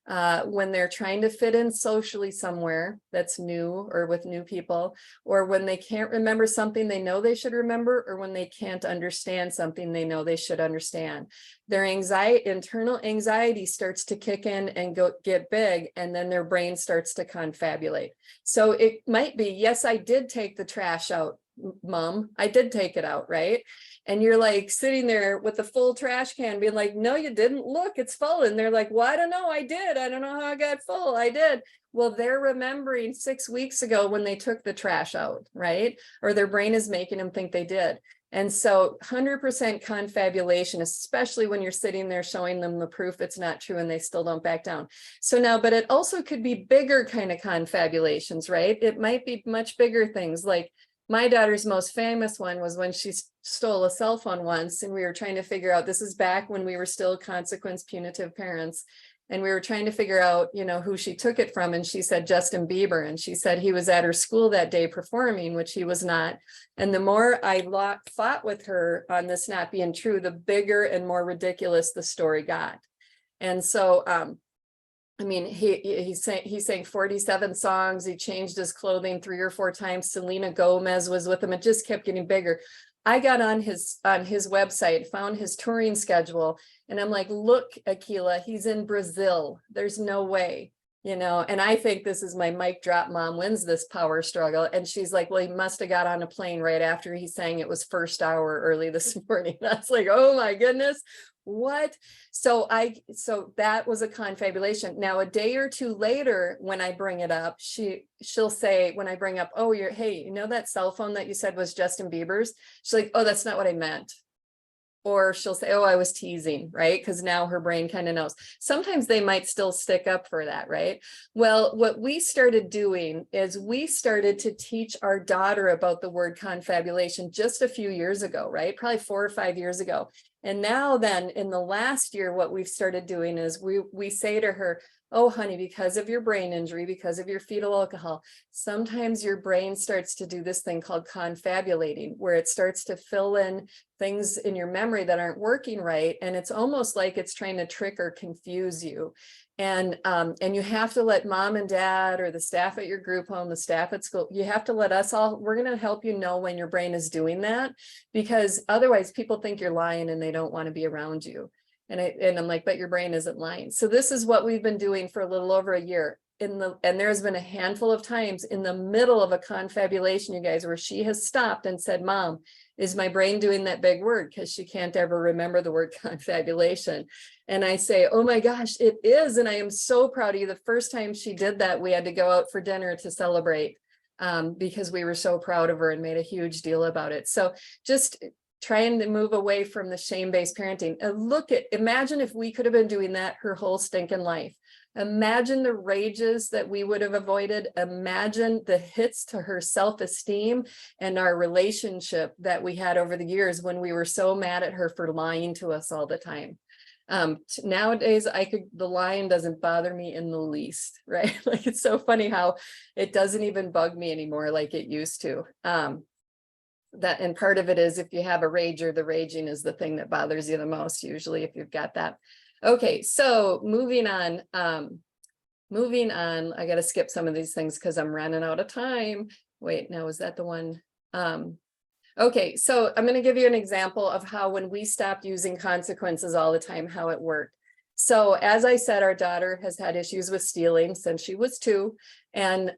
When they're trying to fit in socially somewhere that's new or with new people, or when they can't remember something they know they should remember, or when they can't understand something they know they should understand. Their internal anxiety starts to kick in and get big, and then their brain starts to confabulate. So it might be, yes, I did take the trash out, Mom, I did take it out, right? And you're like sitting there with the full trash can being like, no, you didn't, look, it's full. And they're like, well, I don't know, I did. I don't know how I got full. I did. Well, they're remembering 6 weeks ago when they took the trash out, right? Or their brain is making them think they did. And so 100% confabulation, especially when you're sitting there showing them the proof it's not true and they still don't back down. So now, but it also could be bigger kind of confabulations, right? It might be much bigger things. Like my daughter's most famous one was when she stole a cell phone once, and we were trying to figure out, this is back when we were still consequence punitive parents. And we were trying to figure out, you know, who she took it from. And she said, Justin Bieber. And she said he was at her school that day performing, which he was not. And the more I fought with her on this not being true, the bigger and more ridiculous the story got. And so, I mean, he sang 47 songs. He changed his clothing 3 or 4 times. Selena Gomez was with him. It just kept getting bigger. I got on his website, found his touring schedule, and I'm like, look, Akila, he's in Brazil. There's no way, you know. And I think this is my mic drop, Mom wins this power struggle. And she's like, well, he must have got on a plane right after he sang it was first hour early this morning. That's like, oh my goodness. What? So that was a confabulation. Now, a day or two later, when I bring it up, she'll say, when I bring up, oh, hey, you know that cell phone that you said was Justin Bieber's? She's like, oh, that's not what I meant. Or she'll say, oh, I was teasing, right? Because now her brain kind of knows. Sometimes they might still stick up for that, right? Well, what we started doing is we started to teach our daughter about the word confabulation just a few years ago, right? Probably 4 or 5 years ago. And now then in the last year, what we've started doing is we say to her, oh, honey, because of your brain injury, because of your fetal alcohol, sometimes your brain starts to do this thing called confabulating, where it starts to fill in things in your memory that aren't working right. And it's almost like it's trying to trick or confuse you. And you have to let mom and dad or the staff at your group home, the staff at school, you have to let us all, we're going to help you know when your brain is doing that, because otherwise people think you're lying and they don't want to be around you. And I'm like, but your brain isn't lying. So this is what we've been doing for a little over a year. And there's been a handful of times in the middle of a confabulation, you guys, where she has stopped and said, Mom, is my brain doing that big word? Because she can't ever remember the word confabulation. And I say, oh my gosh, it is. And I am so proud of you. The first time she did that, we had to go out for dinner to celebrate because we were so proud of her and made a huge deal about it. So just trying to move away from the shame-based parenting. And imagine if we could have been doing that her whole stinking life. Imagine the rages that we would have avoided. Imagine the hits to her self-esteem and our relationship that we had over the years when we were so mad at her for lying to us all the time. Nowadays, the lying doesn't bother me in the least, right? Like, it's so funny how it doesn't even bug me anymore like it used to. And part of it is if you have a rager, the raging is the thing that bothers you the most, usually, if you've got that. Okay, so moving on, I got to skip some of these things because I'm running out of time. Wait, now, was that the one? Okay, so I'm going to give you an example of how when we stopped using consequences all the time, how it worked. So as I said, our daughter has had issues with stealing since she was 2. And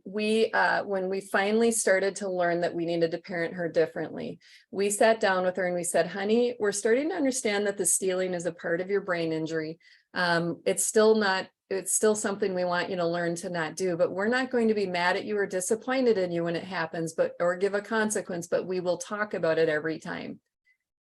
when we finally started to learn that we needed to parent her differently, we sat down with her and we said, honey, we're starting to understand that the stealing is a part of your brain injury. It's still something we want you to learn to not do, but we're not going to be mad at you or disappointed in you when it happens, or give a consequence, but we will talk about it every time.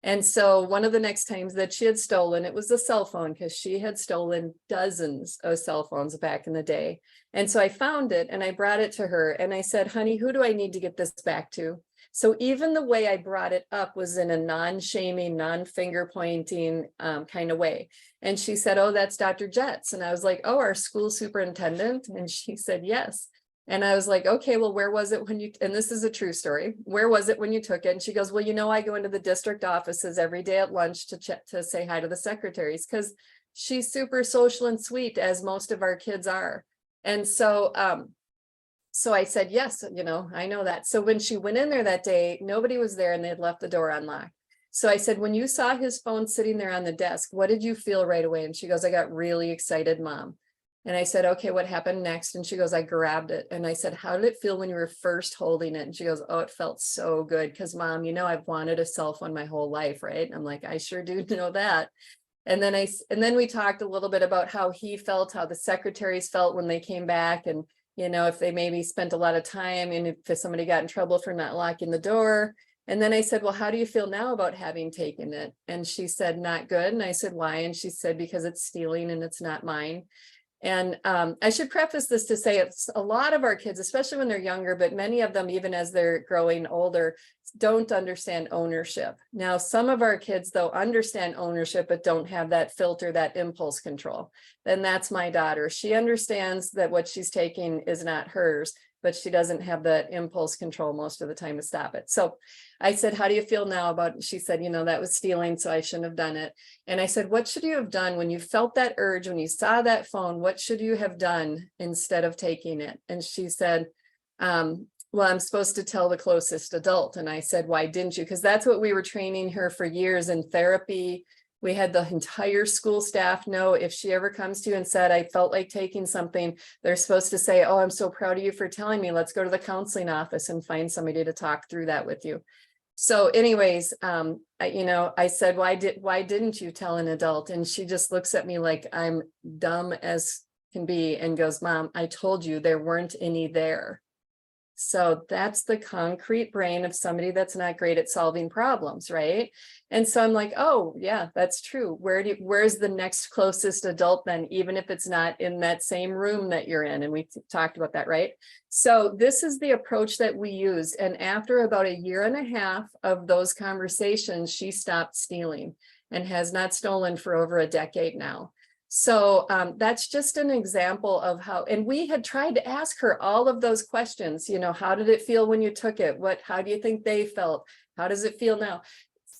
And so one of the next times that she had stolen, it was a cell phone, because she had stolen dozens of cell phones back in the day. And so I found it and I brought it to her and I said, honey, who do I need to get this back to? So even the way I brought it up was in a non-shaming, non-finger pointing kind of way. And she said, oh, that's Dr. Jetts. And I was like, oh, our school superintendent? And she said, yes. And I was like, okay, well, where was it when you, and this is a true story, where was it when you took it? And she goes, well, you know, I go into the district offices every day at lunch to say hi to the secretaries, because she's super social and sweet, as most of our kids are. And so, so I said, yes, you know, I know that. So when she went in there that day, nobody was there and they had left the door unlocked. So I said, when you saw his phone sitting there on the desk, what did you feel right away? And she goes, I got really excited, Mom. And I said, okay, what happened next? And she goes, I grabbed it. And I said, how did it feel when you were first holding it? And she goes, oh, it felt so good. Because Mom, you know, I've wanted a cell phone my whole life, right? And I'm like, I sure do know that. And then we talked a little bit about how he felt, how the secretaries felt when they came back. And, you know, if they maybe spent a lot of time and if somebody got in trouble for not locking the door. And then I said, well, how do you feel now about having taken it? And she said, not good. And I said, why? And she said, because it's stealing and it's not mine. And I should preface this to say it's a lot of our kids, especially when they're younger, but many of them, even as they're growing older, don't understand ownership. Now, some of our kids, though, understand ownership, but don't have that filter, that impulse control. Then that's my daughter. She understands that what she's taking is not hers, but she doesn't have that impulse control most of the time to stop it. So I said, how do you feel now about it? She said, you know, that was stealing, so I shouldn't have done it. And I said, what should you have done when you felt that urge, when you saw that phone? What should you have done instead of taking it? And she said, well, I'm supposed to tell the closest adult. And I said, why didn't you? Because that's what we were training her for years in therapy. We had the entire school staff know if she ever comes to you and said, I felt like taking something, they're supposed to say, oh, I'm so proud of you for telling me. Let's go to the counseling office and find somebody to talk through that with you. So anyways, I said, why didn't you tell an adult? And she just looks at me like I'm dumb as can be and goes, Mom, I told you there weren't any there. So that's the concrete brain of somebody that's not great at solving problems, right? And so I'm like, oh yeah, that's true. Where's the next closest adult then, even if it's not in that same room that you're in? And we talked about that, right? So this is the approach that we used. And after about 1.5 years of those conversations, she stopped stealing and has not stolen for over a decade now. So that's just an example of how, and we had tried to ask her all of those questions, you know, how did it feel when you took it? How do you think they felt? How does it feel now?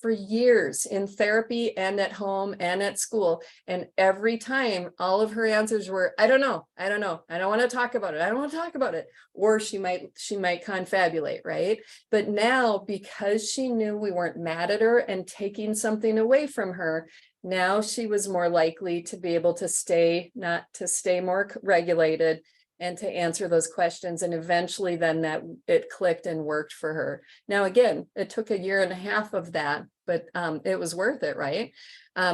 For years in therapy and at home and at school. And every time all of her answers were, I don't know. I don't want to talk about it. I don't want to talk about it. Or she might confabulate, right? But now, because she knew we weren't mad at her and taking something away from her, now she was more likely to be able to stay more regulated and to answer those questions. And eventually then that it clicked and worked for her. Now, again, it took 1.5 years of that, but it was worth it, right?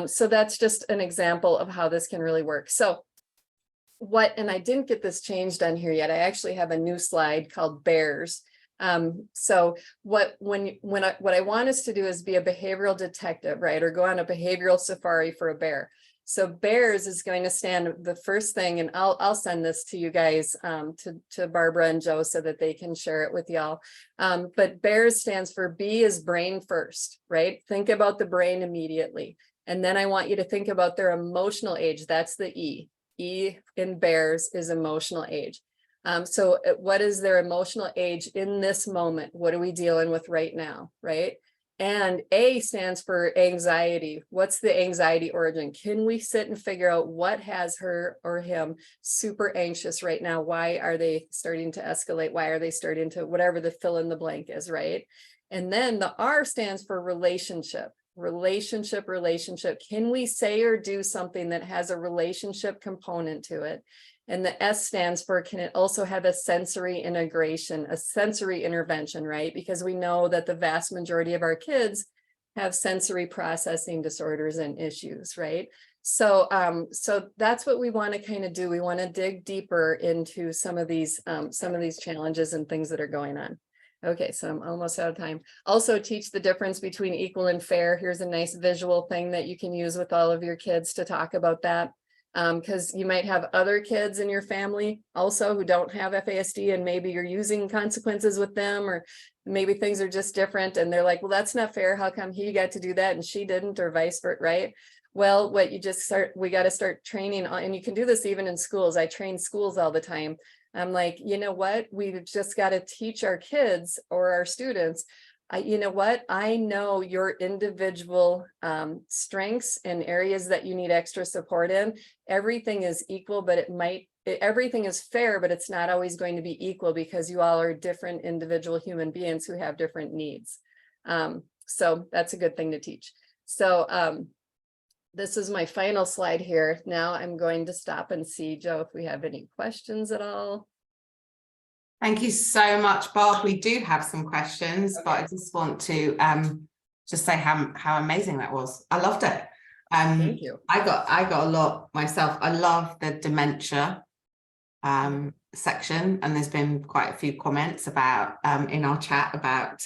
So that's just an example of how this can really work. So and I didn't get this changed on here yet. I actually have a new slide called bears. So what I want us to do is be a behavioral detective, right? Or go on a behavioral safari for a bear. So bears is going to stand the first thing, and I'll send this to you guys, to Barbara and Joe so that they can share it with y'all. But bears stands for B is brain first, right? Think about the brain immediately. And then I want you to think about their emotional age. That's the E. E in bears is emotional age. So what is their emotional age in this moment? What are we dealing with right now, right? And A stands for anxiety. What's the anxiety origin? Can we sit and figure out what has her or him super anxious right now? Why are they starting to escalate? Why are they starting to, whatever the fill in the blank is, right? And then the R stands for relationship. Relationship. Can we say or do something that has a relationship component to it? And the S stands for, can it also have a sensory integration, a sensory intervention, right? Because we know that the vast majority of our kids have sensory processing disorders and issues, right? So, so that's what we want to kind of do. We want to dig deeper into some of these challenges and things that are going on. Okay, so I'm almost out of time. Also teach the difference between equal and fair. Here's a nice visual thing that you can use with all of your kids to talk about that. Because you might have other kids in your family also who don't have FASD, and maybe you're using consequences with them, or maybe things are just different and they're like, well, that's not fair. How come he got to do that and she didn't, or vice versa, right? Well, what you just we got to start training on, and you can do this even in schools. I train schools all the time. I'm like, you know what? We've just got to teach our kids or our students, you know what? I know your individual strengths and areas that you need extra support in. Everything is equal, but everything is fair, but it's not always going to be equal, because you all are different individual human beings who have different needs. So that's a good thing to teach. So this is my final slide here. Now I'm going to stop and see, Joe, if we have any questions at all. Thank you so much, Barb. We do have some questions, but I just want to just say how amazing that was. I loved it. Thank you. I got a lot myself. I love the dementia section, and there's been quite a few comments about in our chat about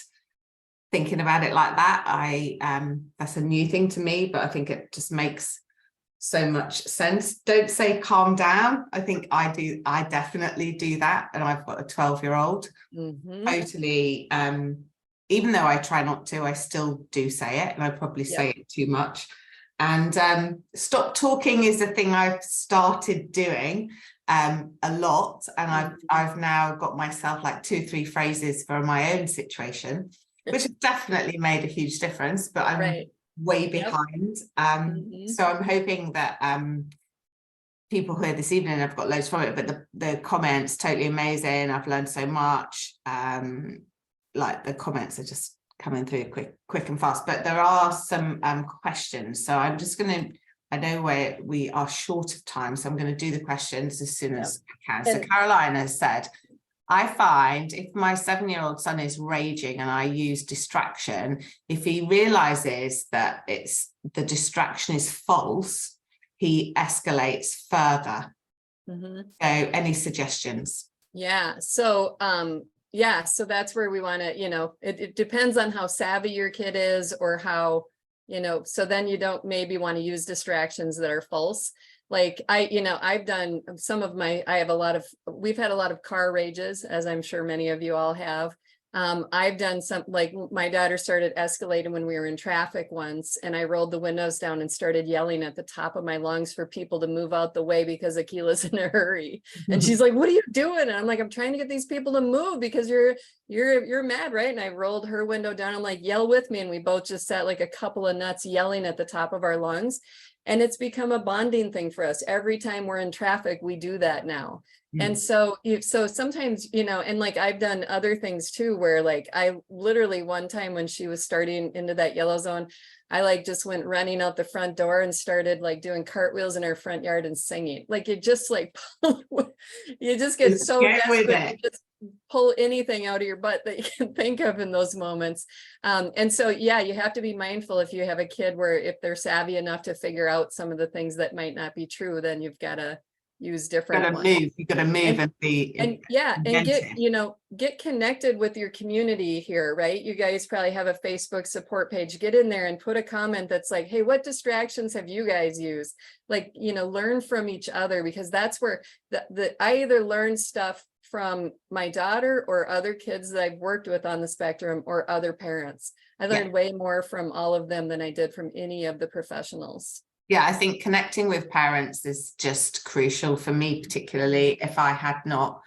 thinking about it like that. That's a new thing to me, but I think it just makes so much sense. Don't say calm down. I think I definitely do that, and I've got a 12-year-old. Totally, even though I try not to, I still do say it, and I probably say it too much. And stop talking is a thing I've started doing a lot, and I've now got myself like 2-3 phrases for my own situation, which has definitely made a huge difference, but I'm way behind. So I'm hoping that people who are this evening, I've got loads from it, but the comments totally amazing. I've learned so much. Like the comments are just coming through quick and fast, but there are some questions, so I'm just going to, I know we are short of time, so I'm going to do the questions as soon as I can. So Caroline has said, I find if my 7-year-old son is raging and I use distraction, if he realizes that the distraction is false, he escalates further. So any suggestions? So so that's where we want to, it depends on how savvy your kid is, or how, so then you don't maybe want to use distractions that are false. Like I've done some of we've had a lot of car rages, as I'm sure many of you all have. I've done some, like my daughter started escalating when we were in traffic once, and I rolled the windows down and started yelling at the top of my lungs for people to move out the way because Akila's in a hurry. And she's like, what are you doing? And I'm like, I'm trying to get these people to move because you're mad, right? And I rolled her window down. I'm like, yell with me. And we both just sat like a couple of nuts yelling at the top of our lungs. And it's become a bonding thing for us. Every time we're in traffic, we do that now. And so sometimes, and like I've done other things too, where like I literally one time when she was starting into that yellow zone, I like just went running out the front door and started like doing cartwheels in her front yard and singing. Like it just like, you just get so desperate to just pull anything out of your butt that you can think of in those moments. And so, you have to be mindful if you have a kid where if they're savvy enough to figure out some of the things that might not be true, then you've got to use different ones. You gotta move and be and inventive. get connected with your community here, right? You guys probably have a Facebook support page. Get in there and put a comment that's like, hey, what distractions have you guys used? Like, learn from each other, because that's where I either learn stuff from my daughter or other kids that I've worked with on the spectrum, or other parents. I learned way more from all of them than I did from any of the professionals. Yeah, I think connecting with parents is just crucial for me, particularly. If I had not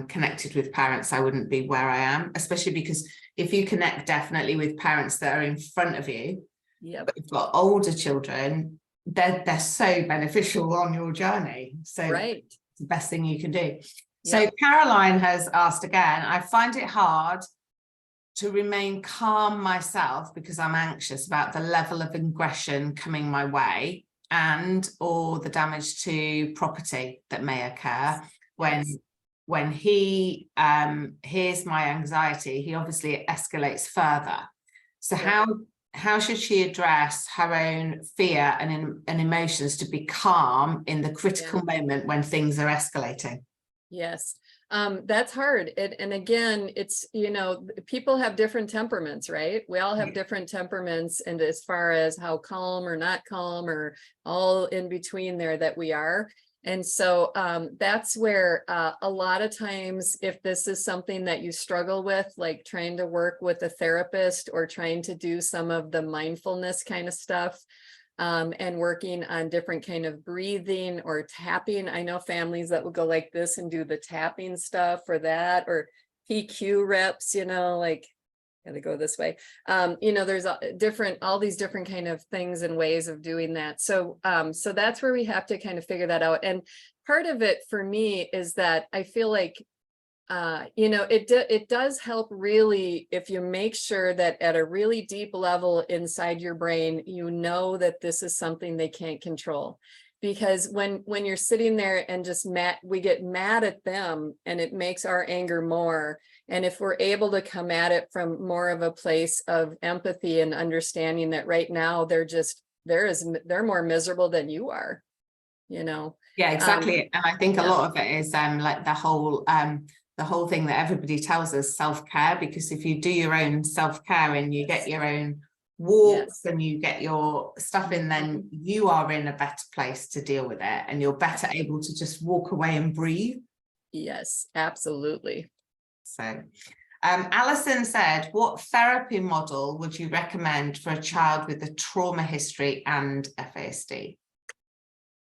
connected with parents, I wouldn't be where I am, especially because if you connect definitely with parents that are in front of you, but you've got older children, they're so beneficial on your journey. So it's the best thing you can do. So Caroline has asked again, I find it hard to remain calm myself because I'm anxious about the level of aggression coming my way or the damage to property that may occur when he hears my anxiety. He obviously escalates further. So how should she address her own fear and emotions to be calm in the critical moment when things are escalating? Yes. That's hard. And again, it's, people have different temperaments, right? We all have different temperaments, and as far as how calm or not calm or all in between there that we are. And so that's where a lot of times, if this is something that you struggle with, like trying to work with a therapist or trying to do some of the mindfulness kind of stuff, and working on different kind of breathing or tapping. I know families that will go like this and do the tapping stuff or that, or PQ reps, like gotta go this way. There's all these different kind of things and ways of doing that. So so that's where we have to kind of figure that out. And part of it for me is that I feel like it does help really if you make sure that at a really deep level inside your brain, that this is something they can't control. Because when you're sitting there and just we get mad at them, and it makes our anger more. And if we're able to come at it from more of a place of empathy and understanding that right now they're more miserable than you are, Yeah, exactly. And I think a lot of it is like the whole thing that everybody tells us, self-care, because if you do your own self-care and you get your own walks and you get your stuff in, then you are in a better place to deal with it, and you're better able to just walk away and breathe. Yes, absolutely. So Alison said, what therapy model would you recommend for a child with a trauma history and FASD?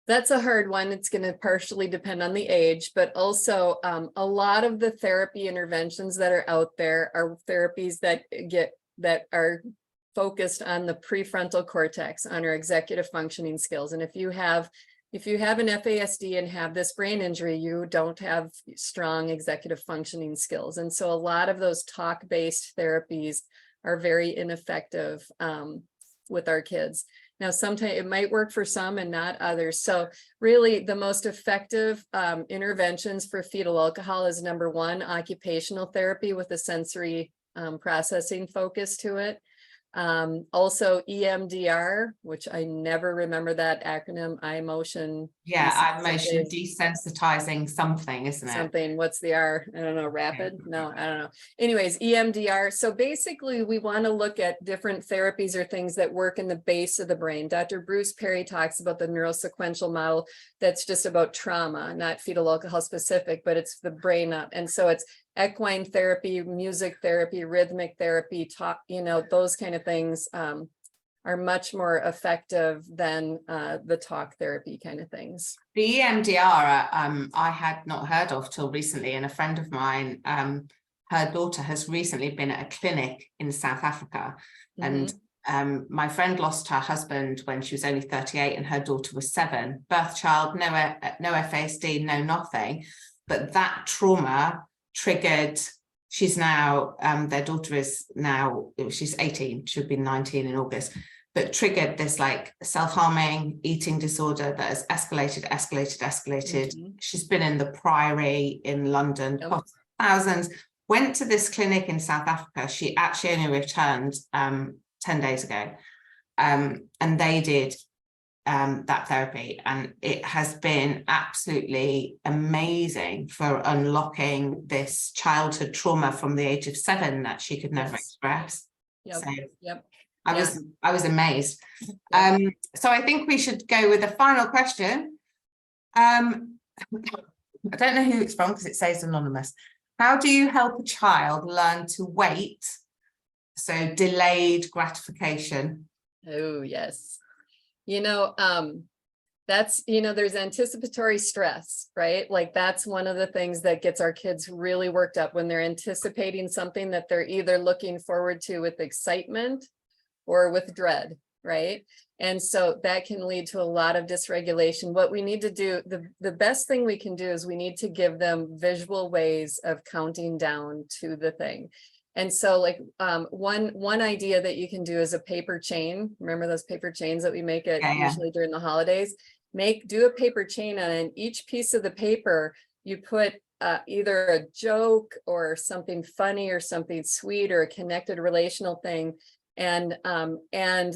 That's a hard one. It's going to partially depend on the age, but also a lot of the therapy interventions that are out there are therapies that are focused on the prefrontal cortex, on our executive functioning skills. And if you have an FASD and have this brain injury, you don't have strong executive functioning skills. And so a lot of those talk-based therapies are very ineffective with our kids. Now, sometimes it might work for some and not others. So really the most effective interventions for fetal alcohol is, number one, occupational therapy with a sensory processing focus to it. Also EMDR, which I never remember that acronym, eye motion. Eye motion desensitizing something, isn't it? Something, what's the R? I don't know, rapid? No, I don't know. Anyways, EMDR. So basically we want to look at different therapies or things that work in the base of the brain. Dr. Bruce Perry talks about the neurosequential model that's just about trauma, not fetal alcohol specific, but it's the brain up. And so it's equine therapy, music therapy, rhythmic therapy, talk, those kind of things are much more effective than the talk therapy kind of things. The EMDR I had not heard of till recently, and a friend of mine, her daughter has recently been at a clinic in South Africa, and my friend lost her husband when she was only 38 and her daughter was 7, birth child, no FASD, no nothing, but that trauma triggered. She's now their daughter is now, she's 18, she'll be 19 in August, but triggered this like self-harming eating disorder that has escalated. She's been in the Priory in London, thousands, went to this clinic in South Africa. She actually only returned 10 days ago, and they did that therapy, and it has been absolutely amazing for unlocking this childhood trauma from the age of 7 that she could never express. Yep. So Yep. I was amazed. Yep. So I think we should go with the final question. I don't know who it's from because it says anonymous. How do you help a child learn to wait? So delayed gratification. Oh, yes. That's, there's anticipatory stress, right? Like that's one of the things that gets our kids really worked up when they're anticipating something that they're either looking forward to with excitement or with dread, right? And so that can lead to a lot of dysregulation. What we need to do, the best thing we can do is we need to give them visual ways of counting down to the thing. And so like one idea that you can do is a paper chain. Remember those paper chains that we make it usually during the holidays? Do a paper chain, and each piece of the paper you put either a joke or something funny or something sweet or a connected relational thing. And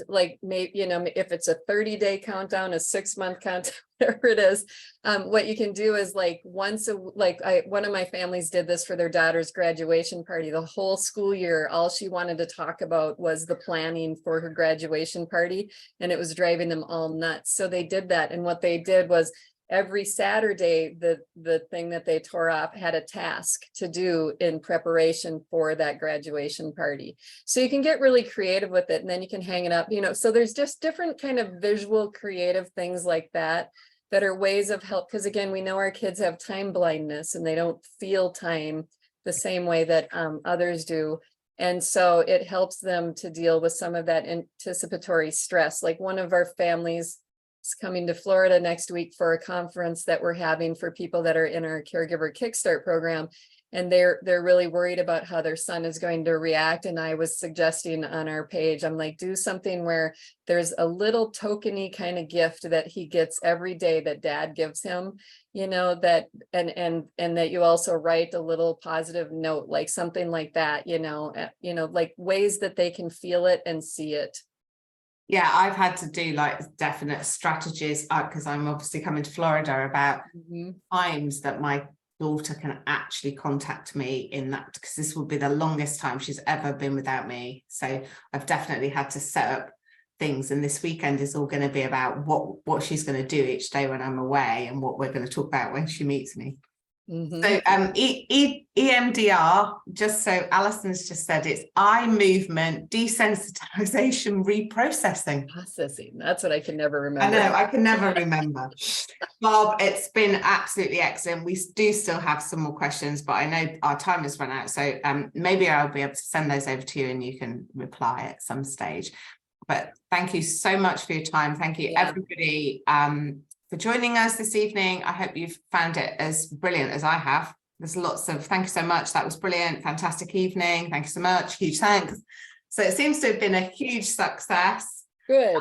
like maybe, if it's a 30-day countdown, a 6-month countdown, whatever it is, what you can do is like one of my families did this for their daughter's graduation party. The whole school year, all she wanted to talk about was the planning for her graduation party, and it was driving them all nuts. So they did that, and what they did was every Saturday, the thing that they tore up had a task to do in preparation for that graduation party. So you can get really creative with it, and then you can hang it up, so there's just different kind of visual creative things like that are ways of help. Because again, we know our kids have time blindness and they don't feel time the same way that others do. And so it helps them to deal with some of that anticipatory stress. Like one of our families is coming to Florida next week for a conference that we're having for people that are in our Caregiver Kickstart program. And they're really worried about how their son is going to react. And I was suggesting on our page, I'm like, do something where there's a little tokeny kind of gift that he gets every day that dad gives him, that, and that you also write a little positive note, like something like that, like ways that they can feel it and see it. Yeah, I've had to do like definite strategies because I'm obviously coming to Florida about times that my daughter can actually contact me in that, because this will be the longest time she's ever been without me. So I've definitely had to set up things, and this weekend is all going to be about what she's going to do each day when I'm away and what we're going to talk about when she meets me. So EMDR, just so Alison's just said, it's eye movement desensitization reprocessing. Processing, that's what I can never remember. I know, I can never remember. Barb, it's been absolutely excellent. We do still have some more questions, but I know our time has run out. So maybe I'll be able to send those over to you and you can reply at some stage. But thank you so much for your time. Thank you, everybody, for joining us this evening. I hope you've found it as brilliant as I have. There's lots of thank you so much. That was brilliant. Fantastic evening. Thank you so much. Huge thanks. So it seems to have been a huge success. Good.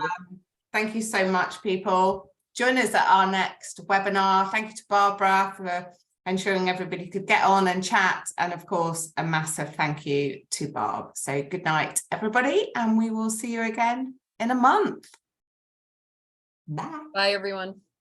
Thank you so much, people. Join us at our next webinar. Thank you to Barbara for ensuring everybody could get on and chat. And of course, a massive thank you to Barb. So good night, everybody. And we will see you again in a month. Bye. Bye, everyone.